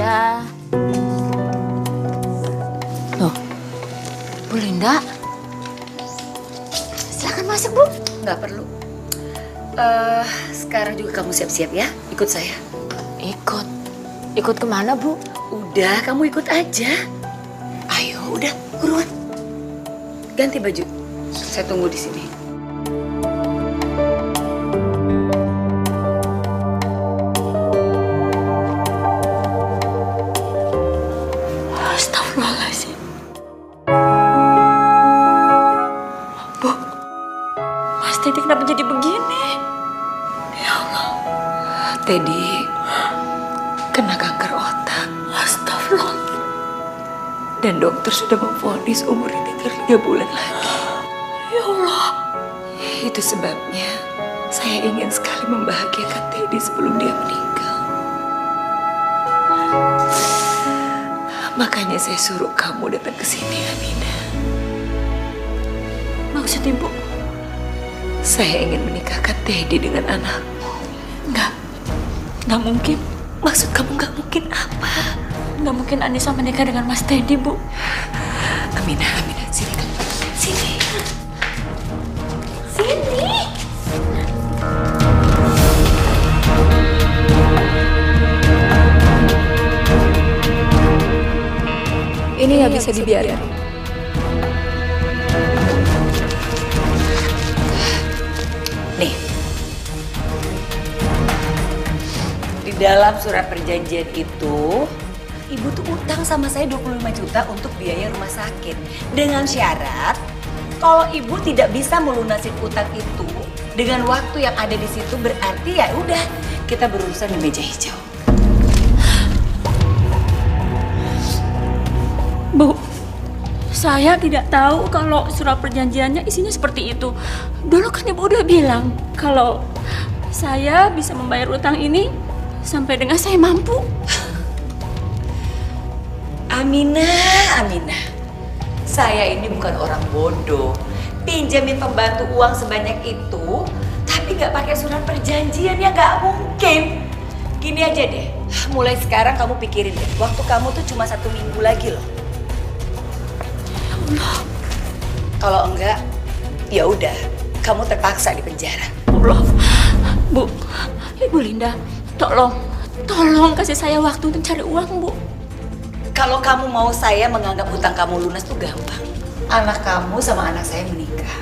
saya... Loh, Bu Linda? Silakan masuk, Bu. Nggak perlu. Sekarang juga kamu siap-siap ya, ikut saya. Ikut? Ikut kemana, Bu? Udah, kamu ikut aja. Ayo, udah, buruan. Ganti baju. Saya tunggu di sini. Astagfirullahaladzim. Bu, Mas Teddy kenapa jadi begini? Ya Allah. Teddy kena kanker otak. Astagfirullah. Dan dokter sudah memvonis umur ini 3 bulan lagi. Ya Allah. Itu sebabnya saya ingin sekali membahagiakan Teddy sebelum dia meninggal. Makanya saya suruh kamu datang ke sini, Aminah. Maksud Ibu? Saya ingin menikahkan Teddy dengan anakmu. Nggak mungkin. Maksud kamu nggak mungkin apa? Nggak mungkin Anissa menikah dengan Mas Teddy, Bu. Aminah, sini kan. Sini. Sini. Ini nggak bisa dibiarin. Nih. Di dalam surat perjanjian itu, Ibu tuh utang sama saya 25 juta untuk biaya rumah sakit. Dengan syarat, kalau Ibu tidak bisa melunasi utang itu dengan waktu yang ada di situ, berarti ya udah kita berurusan di meja hijau. Bu, saya tidak tahu kalau surat perjanjiannya isinya seperti itu. Dulu kan Ibu udah bilang kalau saya bisa membayar utang ini sampai dengan saya mampu. Aminah. Saya ini bukan orang bodoh. Pinjamin pembantu uang sebanyak itu, tapi nggak pakai surat perjanjian ya nggak mungkin. Gini aja deh, mulai sekarang kamu pikirin deh, waktu kamu tuh cuma 1 minggu lagi loh. Kalau enggak, ya udah, kamu terpaksa di penjara. Allah, Bu, Ibu Linda, tolong kasih saya waktu untuk cari uang, Bu. Kalau kamu mau saya menganggap hutang kamu lunas tuh gampang. Anak kamu sama anak saya menikah.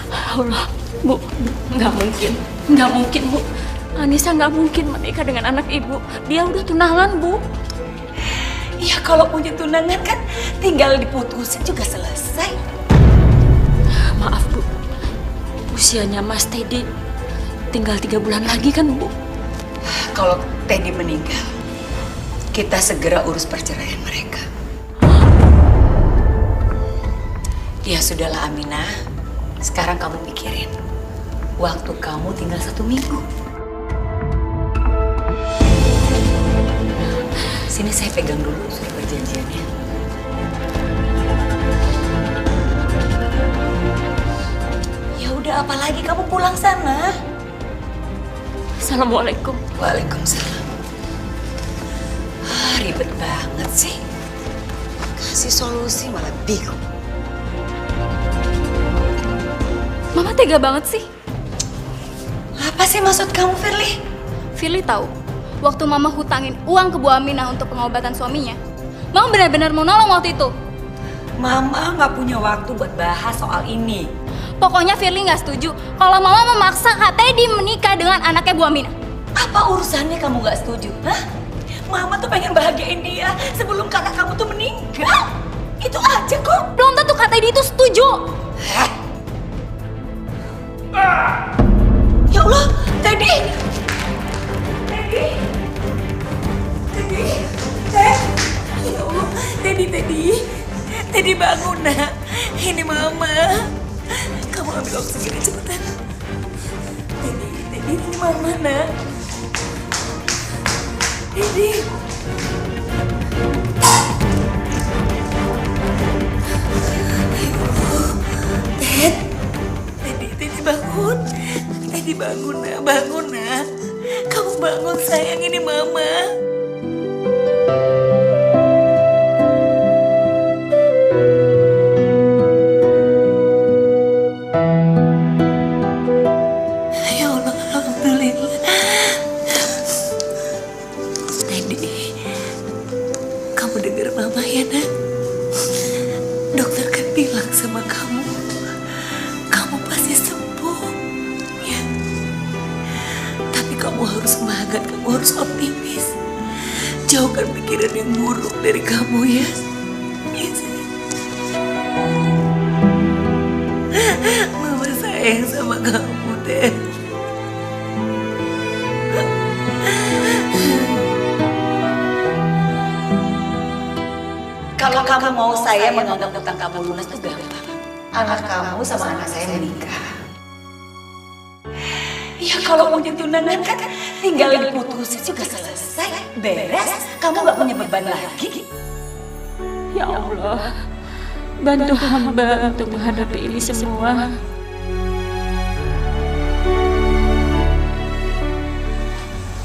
Allah, Bu, nggak mungkin, Bu. Anissa nggak mungkin menikah dengan anak Ibu. Dia udah tunangan, Bu. Ya kalau punya tunangan kan tinggal diputusin juga selesai. Maaf, Bu. Usianya Mas Teddy tinggal 3 bulan lagi kan, Bu? Kalau Teddy meninggal, kita segera urus perceraian mereka. Ya sudahlah Aminah, sekarang kamu pikirin. Waktu kamu tinggal 1 minggu. Sini saya pegang dulu surat perjanjiannya. Ya udah, apalagi kamu pulang sana. Assalamualaikum. Waalaikumsalam. Ribet banget sih. Kasih solusi malah bingung. Mama tega banget sih. Apa sih maksud kamu, Firly? Firly tahu, waktu Mama hutangin uang ke Bu Aminah untuk pengobatan suaminya, Mama benar-benar mau nolong waktu itu. Mama nggak punya waktu buat bahas soal ini. Pokoknya Firly nggak setuju kalau Mama memaksa Kak Teddy menikah dengan anaknya Bu Aminah. Apa urusannya kamu nggak setuju? Hah? Mama tuh pengen bahagiain dia sebelum kakak kamu tuh meninggal. Itu aja kok. Belum tentu Kak Teddy itu setuju. Ya Allah, Teddy! Ya Allah, Teddy bangun nak. Ini Mama. Kamu ambil oksigen cepetan. Teddy, ini Mama nak. Teddy. Teddy bangun. Teddy bangun nak. Kamu bangun sayang, ini Mama. Mama ya nak. Dokter kan bilang sama kamu, kamu pasti sembuh. Ya. Tapi kamu harus semangat, kamu harus optimis. Jauhkan pikiran yang buruk dari kamu ya. Ya sayang. Mama sayang sama kamu deh. Kalau kamu mau saya menganggap utang kamu lunas itu gampang. Anak kamu sama anak saya menikah. Ya kalau mau tunangan kan tinggal diputusin juga selesai, beres. Kamu gak punya beban lagi. Ya Allah, bantu hamba untuk menghadapi ini semua.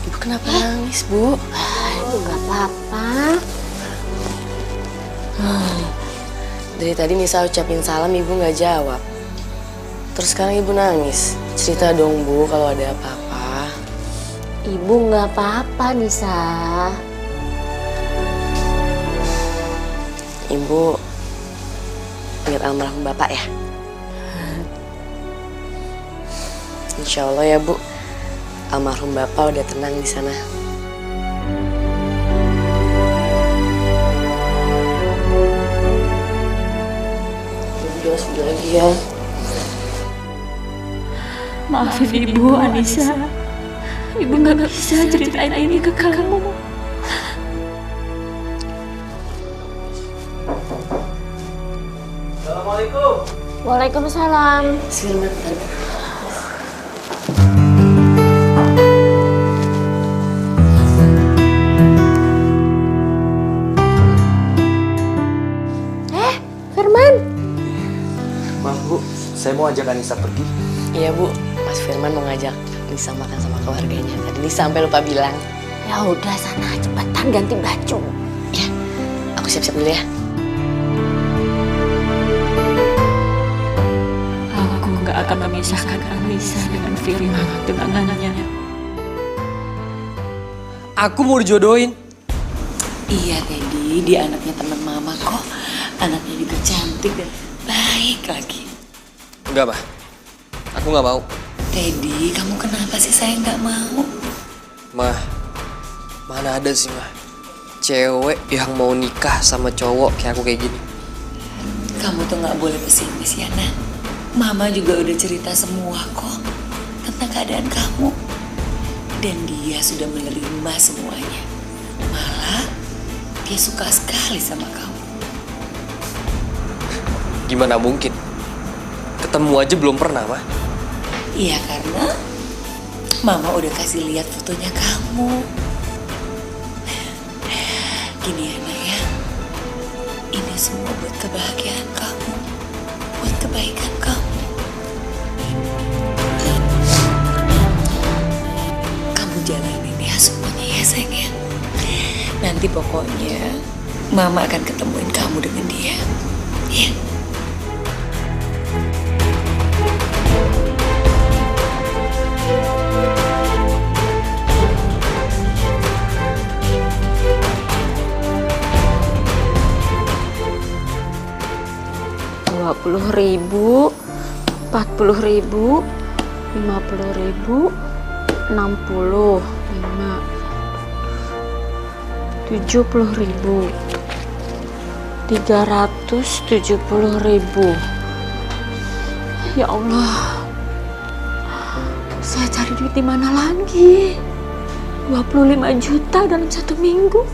Ibu kenapa nangis, Bu? Ibu gak apa-apa. Dari tadi Nisa ucapin salam, Ibu nggak jawab. Terus sekarang Ibu nangis. Cerita dong, Bu, kalau ada apa-apa. Ibu gak apa-apa, Nisa. Ibu ingat almarhum Bapak ya? Insya Allah ya, Bu. Almarhum Bapak udah tenang di sana. Sudah lagi ya. Maafin Ibu, Anissa. Ibu nggak bisa ceritain ini ke kamu. Assalamualaikum. Waalaikumsalam. Selamat. Firman. Maaf Bu, saya mau ajak Anissa pergi. Iya, Bu. Mas Firman mau ngajak Nisa makan sama keluarganya. Tadi Nisa sampai lupa bilang. Ya udah sana cepetan ganti baju. Ya, aku siap-siap dulu ya. Aku nggak akan memisahkan Anissa dengan Firman tunangannya. Aku mau dijodohin. Iya Teddy, dia anaknya teman mama kok. Anaknya juga cantik dan baik lagi. Enggak, Mah. Aku nggak mau. Teddy, kamu kenapa sih saya nggak mau? Mah, mana ada sih, Mah, cewek yang mau nikah sama cowok kayak aku kayak gini. Kamu tuh nggak boleh pesimis ya, Nak. Mama juga udah cerita semua kok tentang keadaan kamu. Dan dia sudah menerima semuanya. Malah, dia suka sekali sama kamu. Gimana mungkin? Ketemu aja belum pernah, Mah. Iya, karena Mama udah kasih lihat fotonya kamu. Gini ya, Nak ya. Ini semua buat kebahagiaan kamu. Buat kebaikan kamu. Kamu jalanin ya semuanya ya, sayang ya. Nanti pokoknya Mama akan ketemuin kamu dengan dia. Ya. Rp20.000, Rp40.000, Rp50.000, 60, 5, Rp70.000, Rp370.000. Ya Allah, saya cari duit di mana lagi? 25 juta dalam 1 minggu.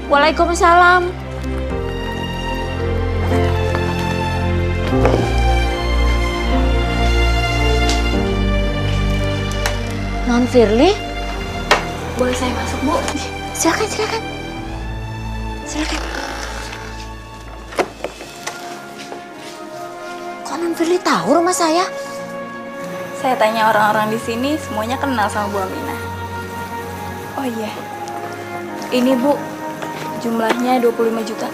Waalaikumsalam. Non Firly, Boleh saya masuk, Bu? silakan, silakan, silakan. Kok Non Firly tahu rumah saya? Saya tanya orang-orang di sini, semuanya kenal sama Bu Aminah. Oh iya, ini Bu, jumlahnya 25 juta.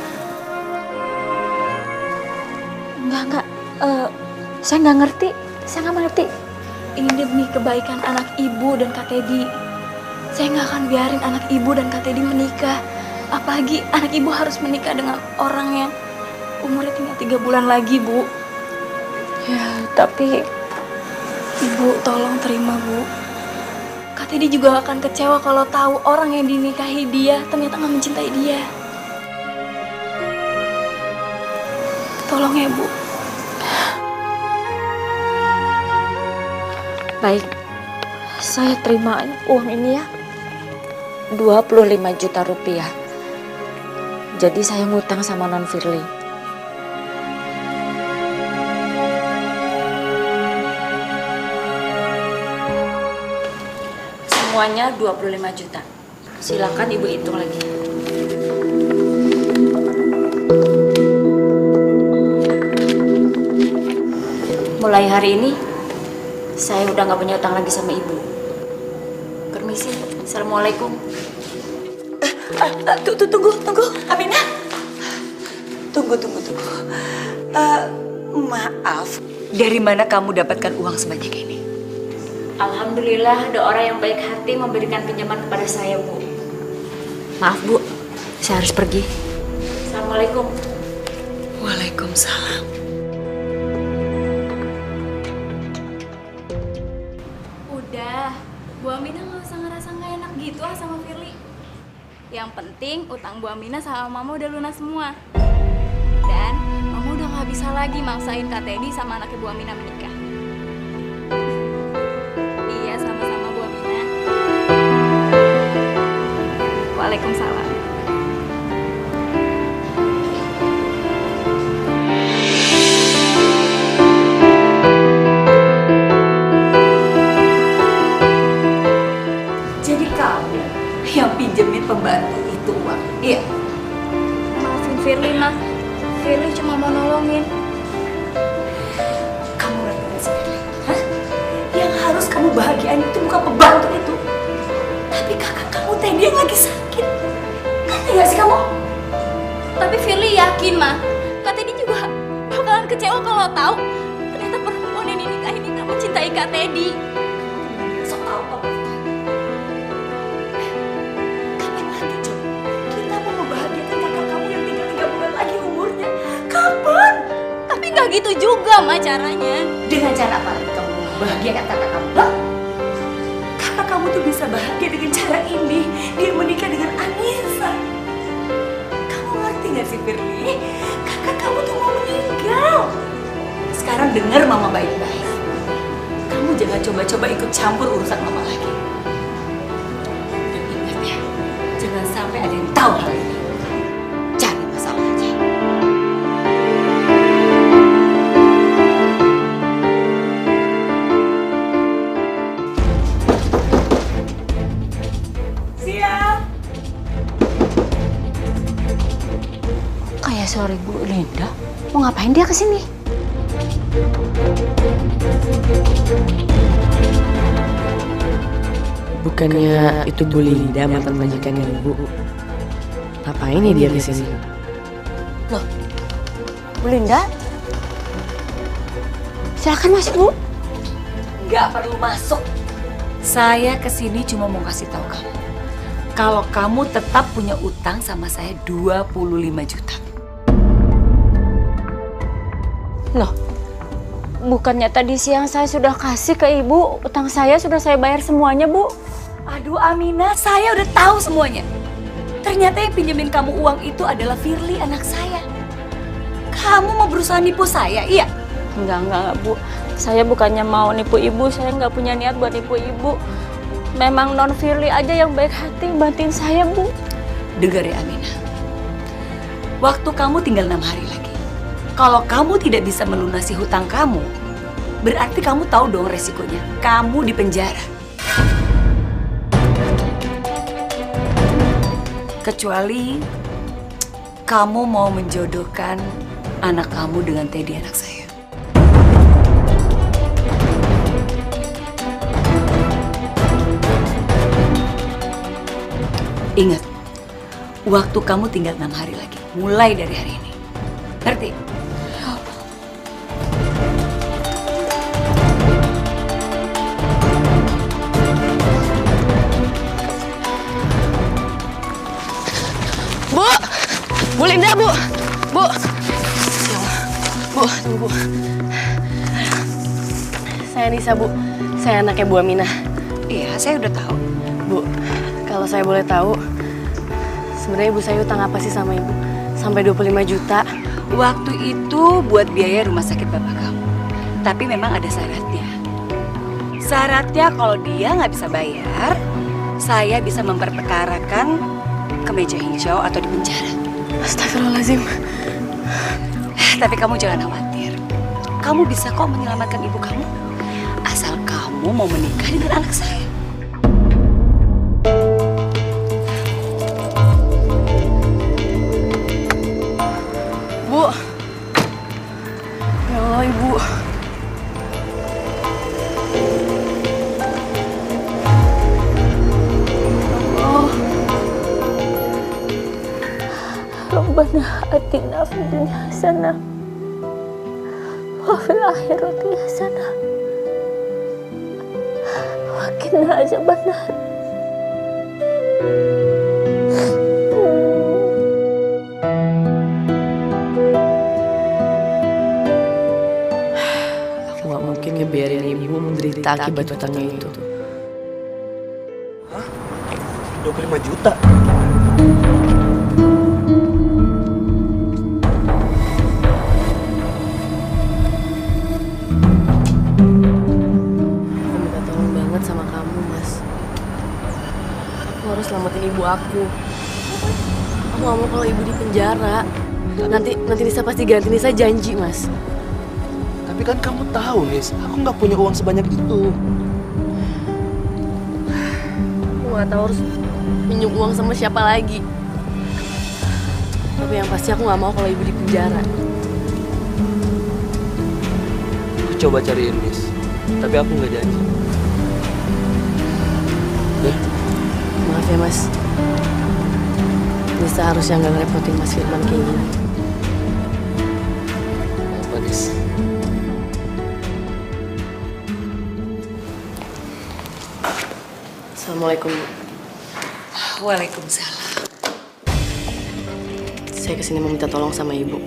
Enggak, saya nggak ngerti, saya nggak mengerti. Ini demi kebaikan anak ibu dan Kak Teddy. Saya nggak akan biarin anak ibu dan Kak Teddy menikah. Apalagi anak ibu harus menikah dengan orang yang umurnya tinggal 3 bulan lagi, Bu. Ya, tapi Ibu tolong terima, Bu. Kak Teddy juga akan kecewa kalau tahu orang yang dinikahi dia ternyata nggak mencintai dia. Tolong ya, Bu. Baik, saya terima uang ini ya. 25 juta rupiah. Jadi saya ngutang sama Non Firly. Semuanya 25 juta. Silakan Ibu hitung lagi. Mulai hari ini, saya udah nggak punya utang lagi sama Ibu. Permisi, Assalamualaikum. Tunggu, Aminah. Tunggu. Maaf, dari mana kamu dapatkan uang sebanyak ini? Alhamdulillah ada orang yang baik hati memberikan pinjaman kepada saya, Bu. Maaf, Bu. Saya harus pergi. Assalamualaikum. Waalaikumsalam. Udah, Bu Aminah nggak usah ngerasa nggak enak gitu sama Firly. Yang penting utang Bu Aminah sama Mama udah lunas semua. Dan Mama udah nggak bisa lagi maksain Kak Teddy sama anaknya Bu Aminah menikah. Iya, sama-sama Bu Aminah. Waalaikumsalam. Jadi kamu yang pinjemin pembantu itu uang? Iya. Maafin Firly, Ma. Firly cuma mau nolongin. Kamu ngerti gak sih, Firly? Hah? Yang harus kamu bahagiain itu bukan pembantu itu, tapi kakak kamu Teddy yang lagi sakit. Ngerti gak sih kamu? Tapi Firly yakin, Ma. Kak Teddy juga bakalan kecewa kalau tahu ternyata perempuan yang dinikahin ini gak mencintai Kak Teddy. Sok tau apa? Kapan lagi, Cok? Kita mau membahagiakan kakak kamu yang tinggal 3 bulan lagi umurnya. Kapan? Tapi gak gitu juga, Ma, caranya. Dengan cara apa lagi kamu membahagiakan kakak kamu? Hah? Kakak kamu tuh bisa bahagia dengan cara ini. Dia menikah dengan Anissa. Kamu ngerti gak sih, Firly? Kakak kamu tuh mau meninggal. Sekarang dengar Mama baik-baik. Kamu jangan coba-coba ikut campur urusan Mama lagi. Dan ingat ya, jangan sampai ada yang tahu hal ini. Cari masalah aja. Siap. Kayak suara Bu Linda. Mau ngapain dia kesini? Bukannya itu Bu Linda, mantan majikan Ibu. Ngapain nih dia kesini? Loh, Bu Linda? Silakan masuk, Bu. Nggak perlu masuk. Saya kesini cuma mau kasih tahu kamu. Kalau kamu tetap punya utang sama saya 25 juta. Loh, bukannya tadi siang saya sudah kasih ke Ibu, utang saya sudah saya bayar semuanya, Bu. Aduh Aminah, saya udah tahu semuanya. Ternyata yang pinjemin kamu uang itu adalah Firly, anak saya. Kamu mau berusaha nipu saya, iya? Enggak, Bu. Saya bukannya mau nipu Ibu, saya nggak punya niat buat nipu Ibu. Memang Non Firly aja yang baik hati bantuin saya, Bu. Dengar ya Aminah. Waktu kamu tinggal 6 hari lagi. Kalau kamu tidak bisa melunasi hutang kamu, berarti kamu tahu dong resikonya. Kamu di penjara. Kecuali kamu mau menjodohkan anak kamu dengan Teddy, anak saya. Ingat, waktu kamu tinggal 6 hari lagi, mulai dari hari ini. Ngerti? Linda, Bu. Bu. Ya Allah. Bu, tunggu, Bu. Saya Nisa, Bu. Saya anaknya Bu Aminah. Iya, saya udah tahu. Bu, kalau saya boleh tahu, sebenarnya ibu saya utang apa sih sama ibu? Sampai 25 juta. Waktu itu buat biaya rumah sakit bapak kamu. Tapi memang ada syaratnya. Syaratnya kalau dia nggak bisa bayar, saya bisa memperkarakan ke meja hijau atau di penjara. Astagfirullahaladzim. Tapi kamu jangan khawatir. Kamu bisa kok menyelamatkan ibu kamu. Asal kamu mau menikah dengan anak saya. Bu. Ya Allah, Ibu. Rabbana atina fid dunya hasanah wa fil akhirati hasanah wa qina azabannar. Aku gak mungkin ngebiarin ibu menderita akibat utangnya itu. 25 juta. Aku minta tolong banget sama kamu, Mas. Aku harus selamatin ibu aku. Aku gak mau kalau ibu di penjara. Nanti Nisa pasti ganti. Nisa janji, Mas. Tapi kan kamu tahu, Nis, aku nggak punya uang sebanyak itu. Aku gak tahu harus minjem uang sama siapa lagi. Tapi yang pasti aku gak mau kalau ibu di penjara. Aku coba cariin, Nis. Tapi aku nggak janji. Ya? Maaf ya, Mas. Nisa harusnya nggak ngerepotin Mas Firman kayak gini. Apa, Nis? Assalamualaikum, Bu. Waalaikumsalam. Saya kesini mau minta tolong sama ibu.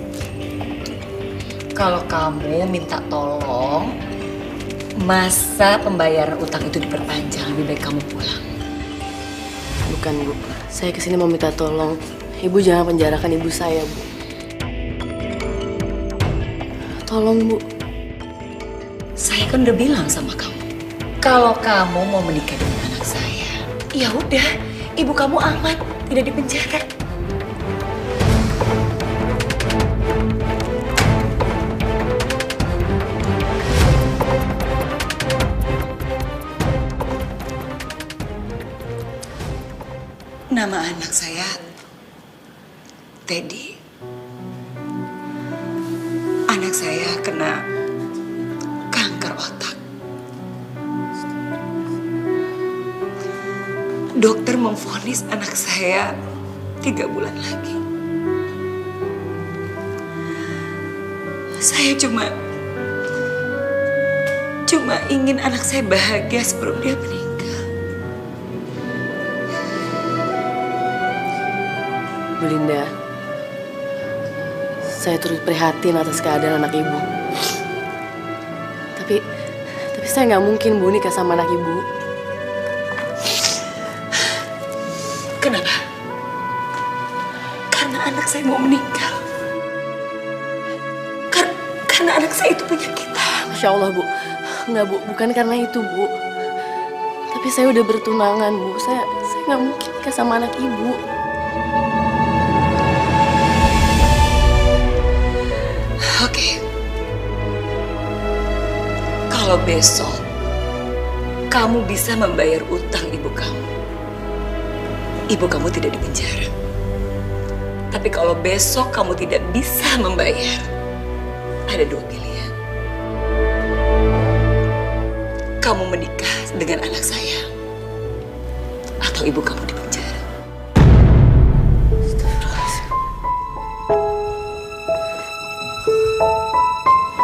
Kalau kamu minta tolong, masa pembayaran utang itu diperpanjang, lebih baik kamu pulang. Bukan, Bu. Saya kesini mau minta tolong. Ibu jangan penjarakan ibu saya, Bu. Tolong, Bu. Saya kan udah bilang sama kamu, kalau kamu mau menikah dengan anak saya, ya udah, ibu kamu aman, tidak dipenjara. Nama anak saya Teddy. Anak saya kena kanker otak. Dokter memvonis anak saya 3 bulan lagi. Saya cuma ingin anak saya bahagia sebelum dia meninggal. Bu Linda, saya turut prihatin atas keadaan anak ibu. Tapi saya nggak mungkin, Bu, nikah sama anak ibu. Kenapa? Karena anak saya mau meninggal. Karena anak saya itu punya kita. Masya Allah, Bu. Nggak, Bu. Bukan karena itu, Bu. Tapi saya udah bertunangan, Bu. Saya nggak mungkin nikah sama anak ibu. Oke. Kalau besok kamu bisa membayar utang ibu kamu tidak dipenjara. Tapi kalau besok kamu tidak bisa membayar, ada 2 pilihan. Kamu menikah dengan anak saya, atau ibu kamu dipenjara.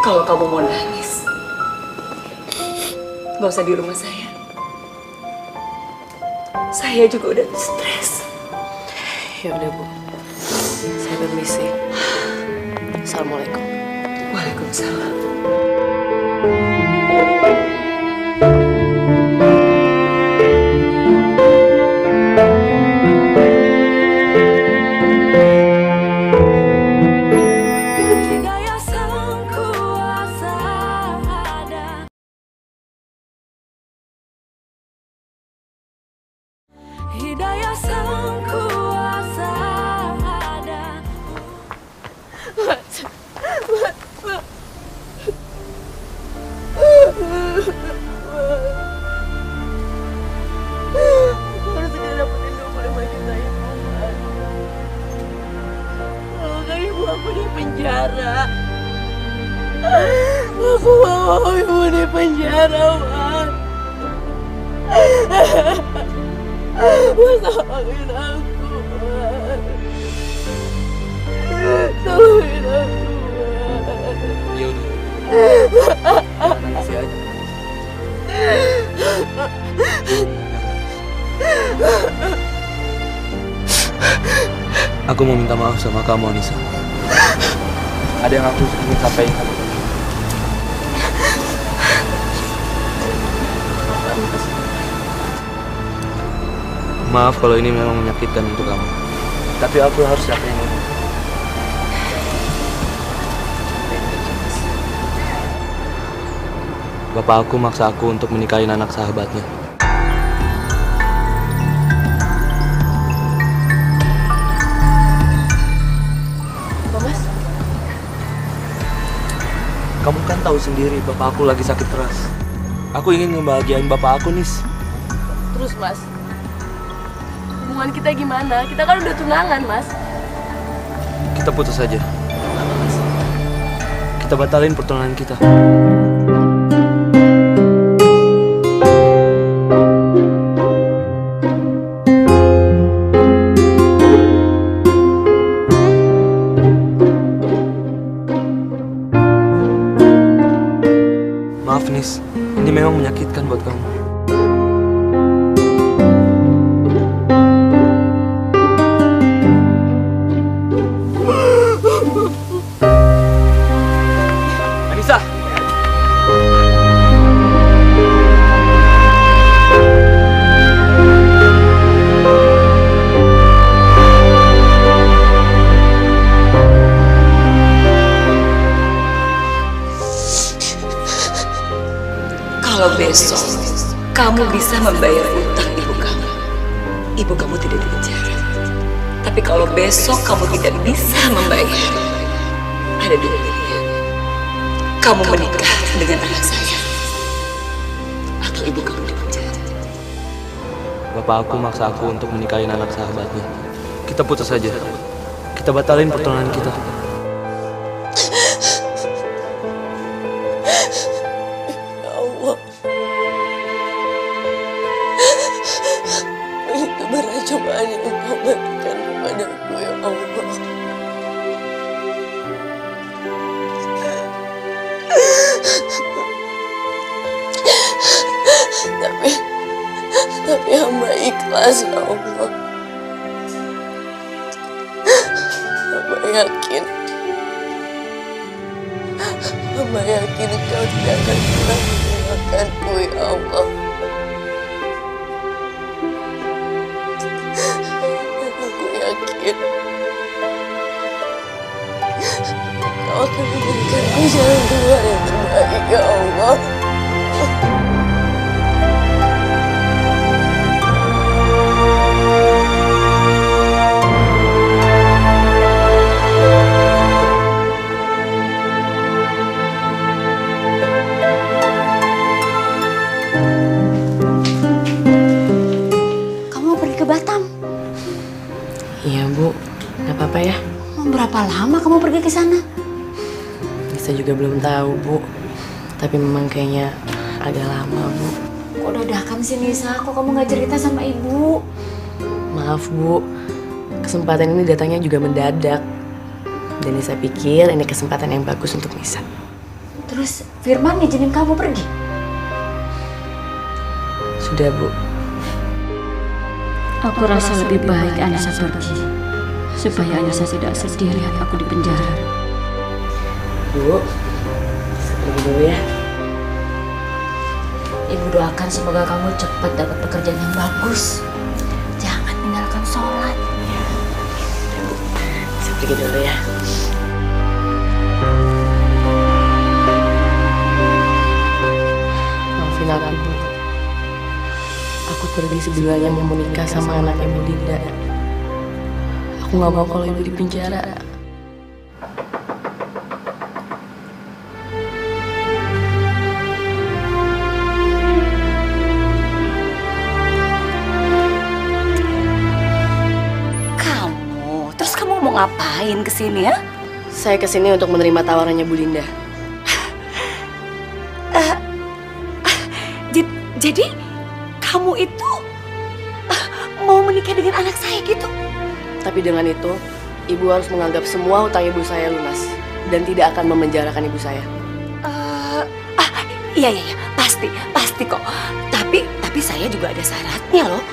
Kalau kamu mau nangis, nggak usah di rumah saya. Saya juga udah stres. Ya udah, Bu. Saya permisi. Assalamualaikum. Waalaikumsalam. Hidayah sang kuasa ada. Harus segera dapetin 25 juta itu, Mas. Kalau nggak ibu aku di penjara. Aku mau ibu di penjara, Mas. Mas, tolongin aku, Mas. Tolongin aku, Mas. Ya udah. Nangis aja. Aku mau minta maaf sama kamu, Anissa. Ada yang aku ingin sampaikan. Maaf kalau ini memang menyakitkan untuk kamu. Tapi aku harus yakin ini. Bapak aku maksa aku untuk menikahin anak sahabatnya. Apa, Mas? Kamu kan tahu sendiri bapak aku lagi sakit keras. Aku ingin ngebahagiain bapak aku, Nis. Terus, Mas, hubungan kita gimana? Kita kan udah tunangan, Mas. Kita putus saja. Kita batalin pertunangan kita. Maaf, Nis. Ini memang menyakitkan buat kamu. Anissa! Kalau besok kamu bisa membayar utang ibu kamu tidak di penjara. Tapi kalau besok kamu tidak bisa membayar, ada dua pilihan. Kamu menikah dengan anak saya, atau ibu kamu di penjara. Bapak aku maksa aku untuk menikahin anak sahabatnya. Kita putus saja. Kita batalin pertunangan kita. Ya Allah. Begitu berat cobaan yang Engkau berikan kepadaku, ya Allah. Tapi hamba ikhlas, ya Allah. Hamba yakin Engkau tidak akan pernah meninggalkanku, ya Allah. Aku yakin Engkau akan memberikanku jalan keluar yang terbaik, ya Allah. Kamu mau pergi ke Batam? Iya, Bu. Nggak apa-apa ya. Mau berapa lama kamu pergi ke sana? Saya juga belum tahu, Bu. Tapi memang kayaknya agak lama, Bu. Kok dadakan sih, Nisa? Kok kamu nggak cerita sama ibu? Maaf, Bu. Kesempatan ini datangnya juga mendadak. Dan Nisa pikir ini kesempatan yang bagus untuk Nisa. Terus Firman ngizinin kamu pergi? Sudah, Bu. Aku rasa lebih baik Anissa pergi. supaya Anissa tidak sedih lihat aku di penjara. Bu, pergi dulu ya. Ibu doakan semoga kamu cepat dapat pekerjaan yang bagus. Jangan tinggalkan sholat. Saya pergi dulu ya. Maafin aku, Bu. Aku pergi sebenarnya mau menikah sama anaknya Bu Linda. Aku nggak mau kalau ibu di penjara. Terus kamu mau ngapain kesini ya? Saya kesini untuk menerima tawarannya Bu Linda. Jadi kamu itu mau menikah dengan anak saya gitu? Tapi dengan itu, ibu harus menganggap semua hutang ibu saya lunas dan tidak akan memenjarakan ibu saya. Iya, pasti kok. Tapi saya juga ada syaratnya loh.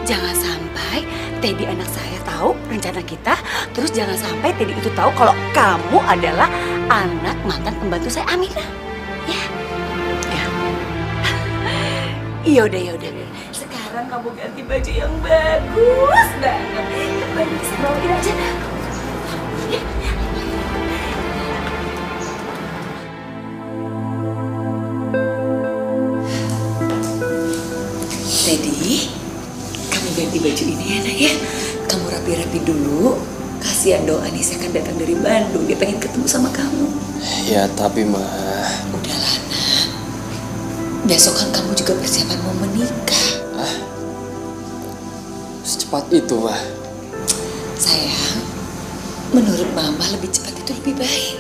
Jangan sampai Teddy anak saya tahu rencana kita, terus jangan sampai Teddy itu tahu kalau kamu adalah anak mantan pembantu saya Aminah. Ya. Yaudah. Sekarang kamu ganti baju yang bagus banget. Baju bisa bawain aja. Ya. Teddy, kamu ganti baju ini ya nak ya. Kamu rapi-rapi dulu. Kasihan dong Anissa kan datang dari Bandung. Dia pengen ketemu sama kamu. Ya tapi Ma. Udahlah nak. Besok kan kamu juga persiapan mau menikah. Secepat itu Ma. Sayang, menurut Mama lebih cepat itu lebih baik.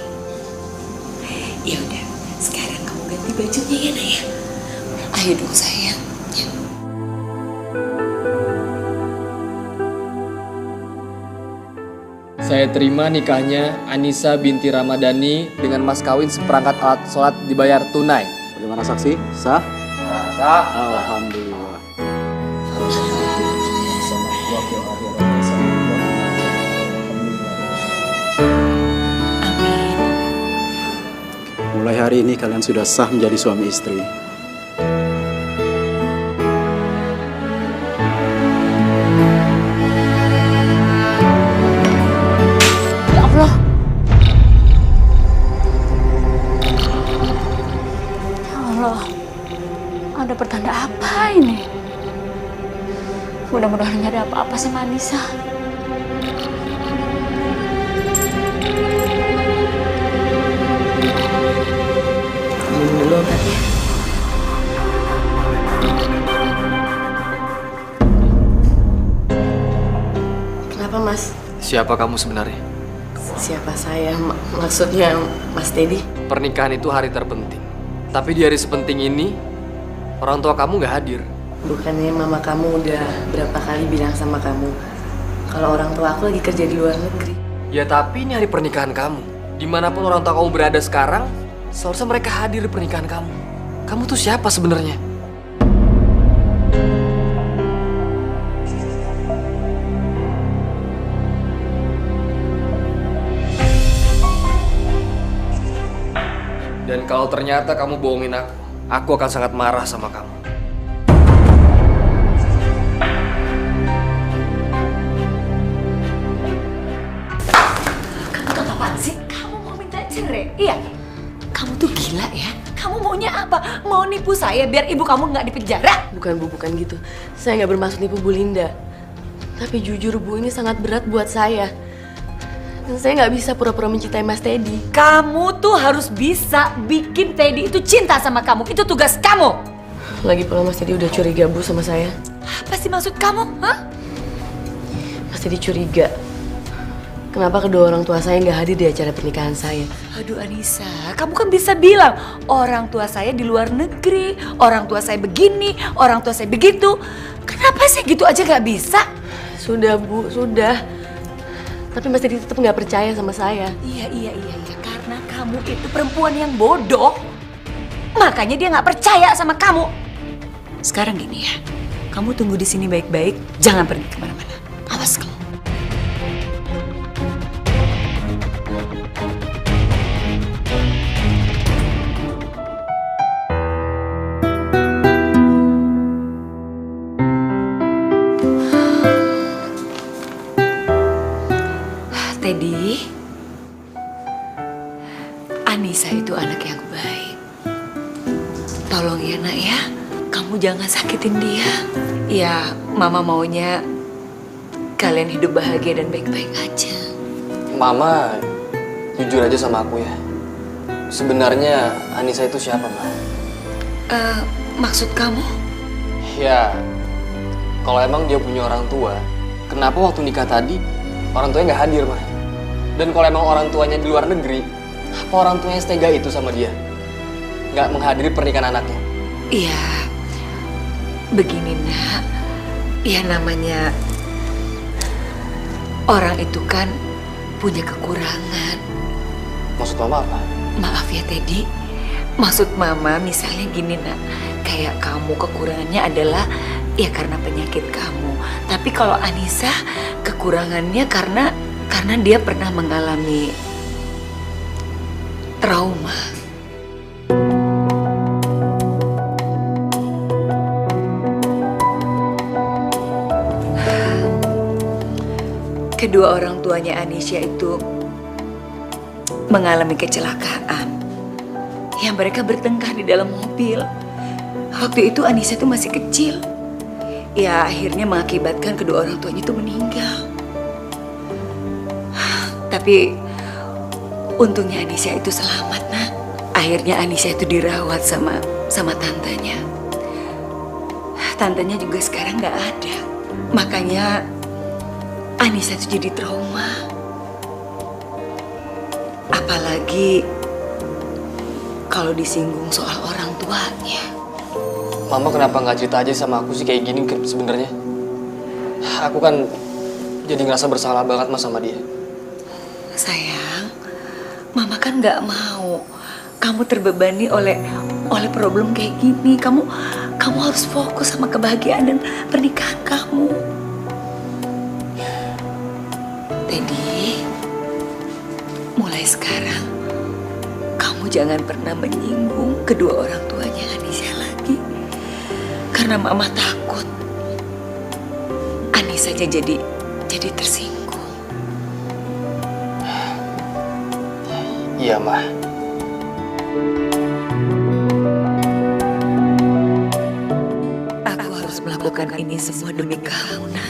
Ya udah, sekarang kamu ganti bajunya ya nak ya. Ayo dong sayang. Ya. Saya terima nikahnya Anissa binti Ramadhani dengan mas kawin seperangkat alat sholat dibayar tunai. Bagaimana saksi? Sah? Sah. Alhamdulillah. Mulai hari ini kalian sudah sah menjadi suami istri. Ya Allah. Ya Allah. Ada pertanda apa ini? Mudah-mudahan nggak ada apa-apa sama Anissa. Minum dulu obatnya. Kenapa Mas? Siapa kamu sebenarnya? Siapa saya? Maksudnya Mas Teddy? Pernikahan itu hari terpenting. Tapi di hari sepenting ini, orang tua kamu nggak hadir. Bukannya mama kamu udah berapa kali bilang sama kamu kalau orang tua aku lagi kerja di luar negeri? Ya tapi ini hari pernikahan kamu. Dimanapun orang tua kamu berada sekarang, seharusnya mereka hadir di pernikahan kamu. Kamu tuh siapa sebenarnya? Dan kalau ternyata kamu bohongin aku akan sangat marah sama kamu. Kamu tuh apaan sih? Kamu mau minta cerai? Iya. Kamu tuh gila ya? Kamu maunya apa? Mau nipu saya biar ibu kamu nggak dipenjara? Bukan Bu, bukan gitu. Saya nggak bermaksud nipu Bu Linda. Tapi jujur Bu, ini sangat berat buat saya. Dan saya nggak bisa pura-pura mencintai Mas Teddy. Kamu tuh harus bisa bikin Teddy itu cinta sama kamu. Itu tugas kamu. Lagi pula Mas Teddy udah curiga Bu sama saya. Apa sih maksud kamu? Hah? Mas Teddy curiga. Kenapa kedua orang tua saya nggak hadir di acara pernikahan saya? Aduh Anissa, kamu kan bisa bilang orang tua saya di luar negeri, orang tua saya begini, orang tua saya begitu. Kenapa sih gitu aja nggak bisa? Sudah Bu, sudah. Tapi Mas Teddy tetap nggak percaya sama saya. Iya. Karena kamu itu perempuan yang bodoh. Makanya dia nggak percaya sama kamu. Sekarang gini ya, kamu tunggu di sini baik-baik, jangan pergi kemana-mana. Awas kamu. ya nak ya. Kamu jangan sakitin dia. Ya, Mama maunya kalian hidup bahagia dan baik-baik aja. Mama, jujur aja sama aku ya. Sebenarnya Anissa itu siapa, Ma? Maksud kamu? Ya, kalau emang dia punya orang tua, kenapa waktu nikah tadi orang tuanya nggak hadir, Ma? Dan kalau emang orang tuanya di luar negeri, apa orang tuanya setega itu sama dia? Nggak menghadiri pernikahan anaknya? Iya, begini nak. Ya namanya orang itu kan punya kekurangan. Maksud Mama apa? Maaf ya Teddy. Maksud Mama misalnya gini nak. Kayak kamu kekurangannya adalah ya karena penyakit kamu. Tapi kalau Anissa kekurangannya karena dia pernah mengalami trauma. Kedua orang tuanya Anisha itu mengalami kecelakaan. Ya mereka bertengkar di dalam mobil. Waktu itu Anissa itu masih kecil. Ya akhirnya mengakibatkan kedua orang tuanya itu meninggal. Tapi untungnya Anissa itu selamat nak. Akhirnya Anissa itu dirawat sama tantenya. Tantenya juga sekarang nggak ada. Makanya Anissa itu jadi trauma. Apalagi kalau disinggung soal orang tuanya. Mama kenapa nggak cerita aja sama aku sih kayak gini sebenarnya? Aku kan jadi ngerasa bersalah banget Mas sama dia. Sayang, Mama kan nggak mau kamu terbebani oleh problem kayak gini. Kamu harus fokus sama kebahagiaan dan pernikahan kamu. Teddy, mulai sekarang kamu jangan pernah menyinggung kedua orang tuanya Anissa lagi. Karena Mama takut Anissa aja jadi tersinggung. Iya, Ma. Aku harus melakukan ini semua demi kamu, nak.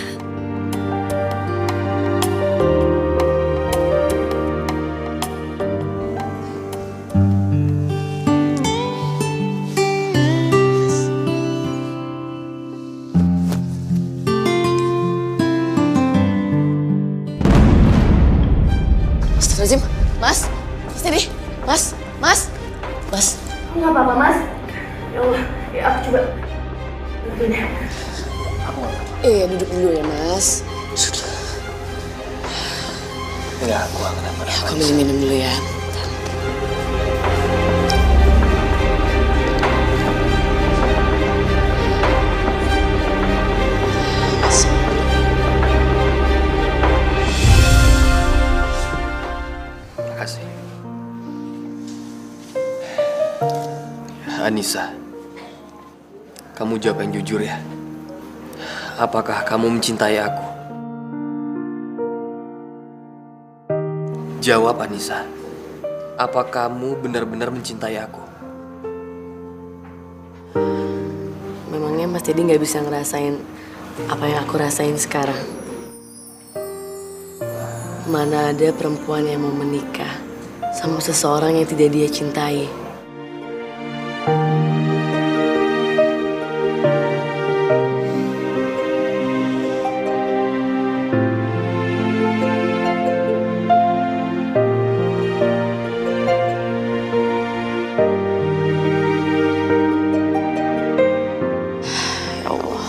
Astagfirullahaladzim, Mas, sini, Mas. Nggak apa-apa, Mas. Ya Allah, ya aku coba bantuin ya. Duduk dulu ya, Mas. Sudah. Enggak, aku nggak kenapa-napa. Kamu minum dulu ya. Makasih. Anissa, kamu jawab yang jujur ya. Apakah kamu mencintai aku? Jawab Anissa. Apa kamu benar-benar mencintai aku? Memangnya Mas Teddy nggak bisa ngerasain apa yang aku rasain sekarang? Mana ada perempuan yang mau menikah sama seseorang yang tidak dia cintai? Ya Allah,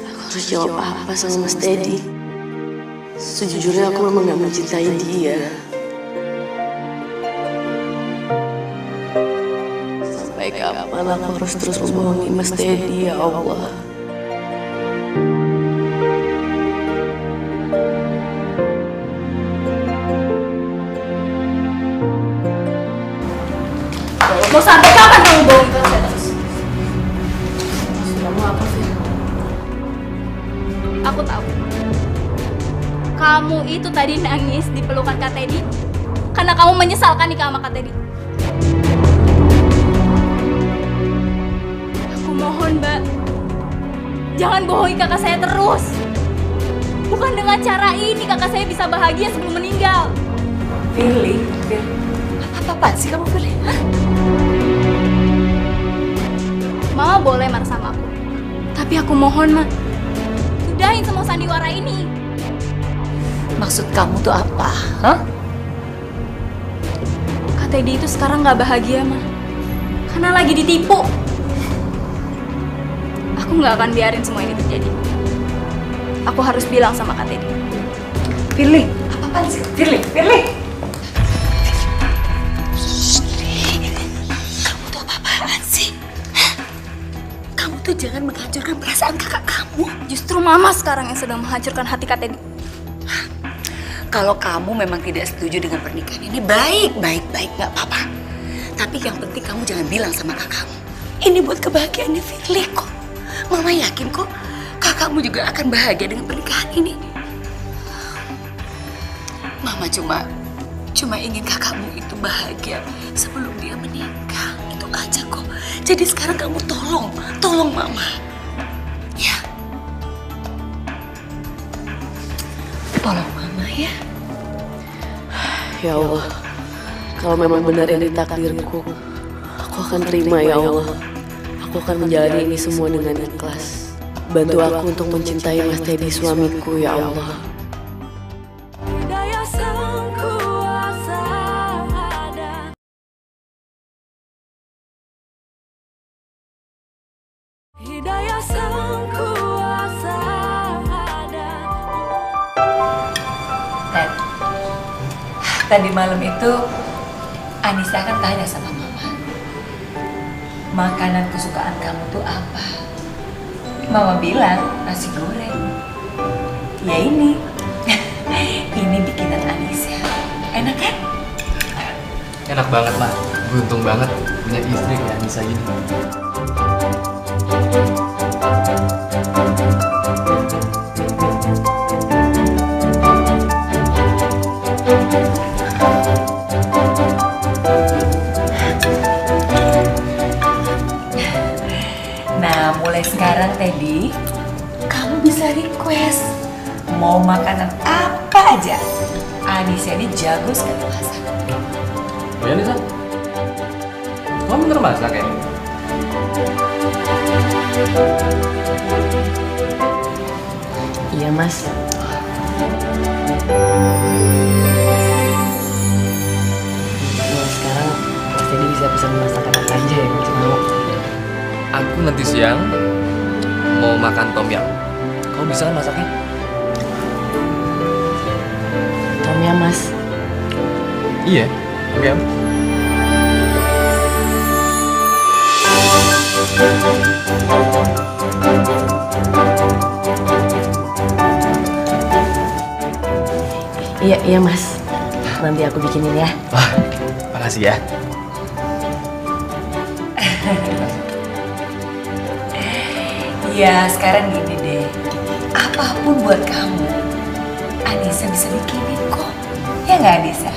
aku harus jawab apa sama Mas Teddy? Sejujurnya aku memang gak mencintai dia. Sampai kapan aku harus terus membohongi Mas Teddy, ya Allah? Mau sampai kapan kamu bohongin saya terus? Kamu apa sih? Aku tahu. Kamu itu tadi nangis di pelukan Kak Teddy karena kamu menyesalkan nikah sama Kak Teddy. Aku Jangan bohongi kakak saya terus. Bukan dengan cara ini kakak saya bisa bahagia sebelum meninggal. Firly, apa-apaan sih kamu Firly? Hah? Mama boleh marah sama aku. Tapi aku mohon, Ma. Sudahin semua sandiwara ini. Maksud kamu tuh apa? Hah? Kak Teddy itu sekarang gak bahagia, Ma. Karena lagi ditipu. Aku gak akan biarin semua ini terjadi. Aku harus bilang sama Kak Teddy. Firly, apa-apaan sih? Firly. Kamu tuh apa-apaan sih? Hah? Kamu tuh jangan menghancurkan perasaan kakak kamu. Justru Mama sekarang yang sedang menghancurkan hati Kak Teddy. Kalau kamu memang tidak setuju dengan pernikahan ini, baik, nggak apa-apa. Tapi yang penting kamu jangan bilang sama kakakmu. Ini buat kebahagiaannya Firly kok. Mama yakin kok kakakmu juga akan bahagia dengan pernikahan ini. Mama cuma ingin kakakmu itu bahagia sebelum dia menikah. Itu aja kok. Jadi sekarang kamu tolong Mama. Ya. Tolong Mama ya. Ya Allah, kalau memang benar ini takdirku, aku akan terima ya Allah. Aku akan menjalani ini semua dengan ikhlas. Bantu aku untuk mencintai Mas Teddy suamiku ya Allah. Tadi malam itu Anissa kan tanya sama Mama, makanan kesukaan kamu tuh apa? Mama bilang nasi goreng. Ya ini, ini bikinan Anissa. Enak kan? Enak banget, Ma. Beruntung banget punya istri kayak Anissa ini. Nah, mulai sekarang Teddy, kamu bisa request mau makanan apa aja. Anissa ini jago sekali masak. Oh ya, Nisa? Kamu bener masak ya? Iya Mas. Mulai sekarang Mas Teddy bisa pesan masakan apa aja yang Mas mau. Aku nanti siang mau makan tom yum. Kamu bisa kan masaknya? Tom yum Mas. Iya, tom yum. Iya Mas. Nanti aku bikinin ya. Wah, makasih ya. Ya, sekarang gini deh. Apapun buat kamu, Anissa bisa bikinin kok. Ya nggak, Anissa?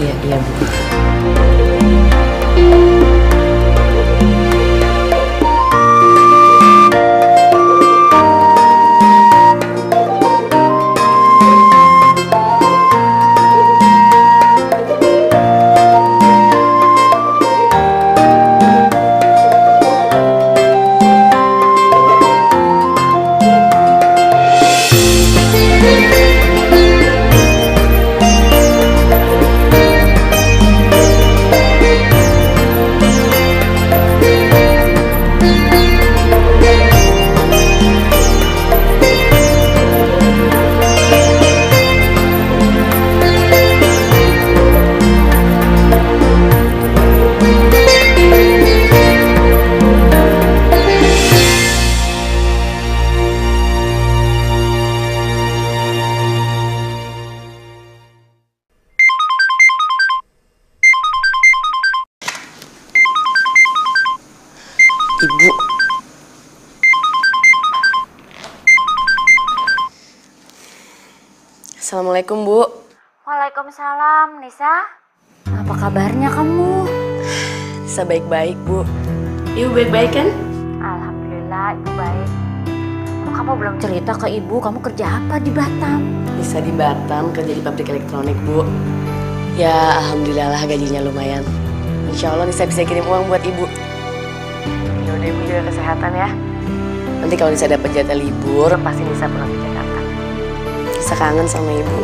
Iya Bu. Ibu. Assalamualaikum Bu. Waalaikumsalam, Nisa. Apa kabarnya kamu? Bisa baik-baik Bu. Ibu baik-baik kan? Alhamdulillah, ibu baik. Kok kamu belum cerita ke ibu, kamu kerja apa di Batam? Nisa di Batam kerja di pabrik elektronik, Bu. Ya, alhamdulillah lah gajinya lumayan. Insya Allah Nisa bisa kirim uang buat ibu. Ya udah ibu jaga kesehatan ya. Nanti kalau Nisa dapat jatah libur, pasti Nisa pulang ke Jakarta. Nisa kangen sama ibu.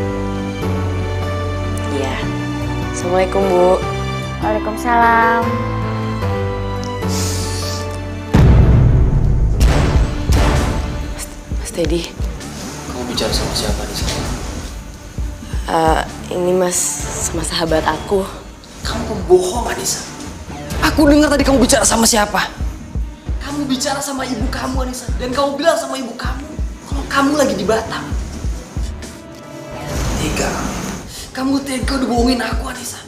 Iya. Assalamualaikum, Bu. Waalaikumsalam. Mas Teddy. Kamu bicara sama siapa di sana? Ini Mas sama sahabat aku. Kamu pembohong, Anissa. Aku dengar tadi kamu bicara sama siapa? Kamu bicara sama ibu kamu, Anissa. Dan kamu bilang sama ibu kamu kalau kamu lagi di Batam. Tega. Kamu tega udah bohongin aku, Anissa.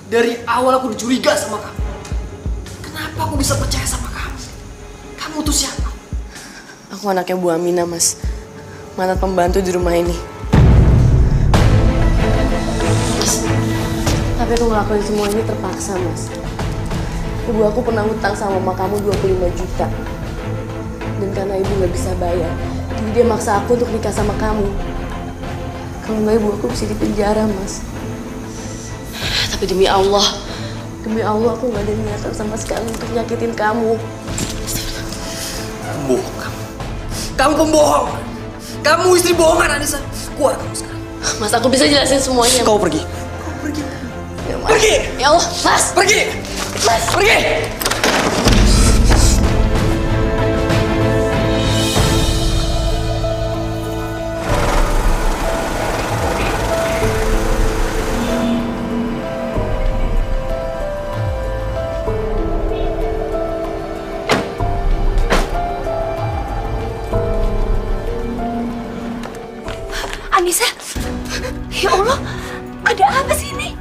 Dari awal aku udah curiga sama kamu. Kenapa aku bisa percaya sama kamu? Kamu tuh siapa? Aku anaknya Bu Aminah, Mas. Mantan pembantu di rumah ini. Tapi aku ngelakuin semua ini terpaksa, Mas. Ibu aku pernah hutang sama mama kamu 25 juta. Dan karena ibu gak bisa bayar, jadi dia maksa aku untuk nikah sama kamu. Kalau nggak ibu aku bisa dipenjara, Mas. Tapi demi Allah aku gak ada niatan sama sekali untuk nyakitin kamu. Pembohong kamu. Kamu pembohong. Kamu istri bohongan, Anissa. Keluar kamu sekarang. Mas, aku bisa jelasin semuanya. Kau pergi. Kau pergi. Ya, Mas. Pergi. Ya Allah, Mas. Pergi. Mas. Pergi. Anissa, ya Allah, ada apa sih ini?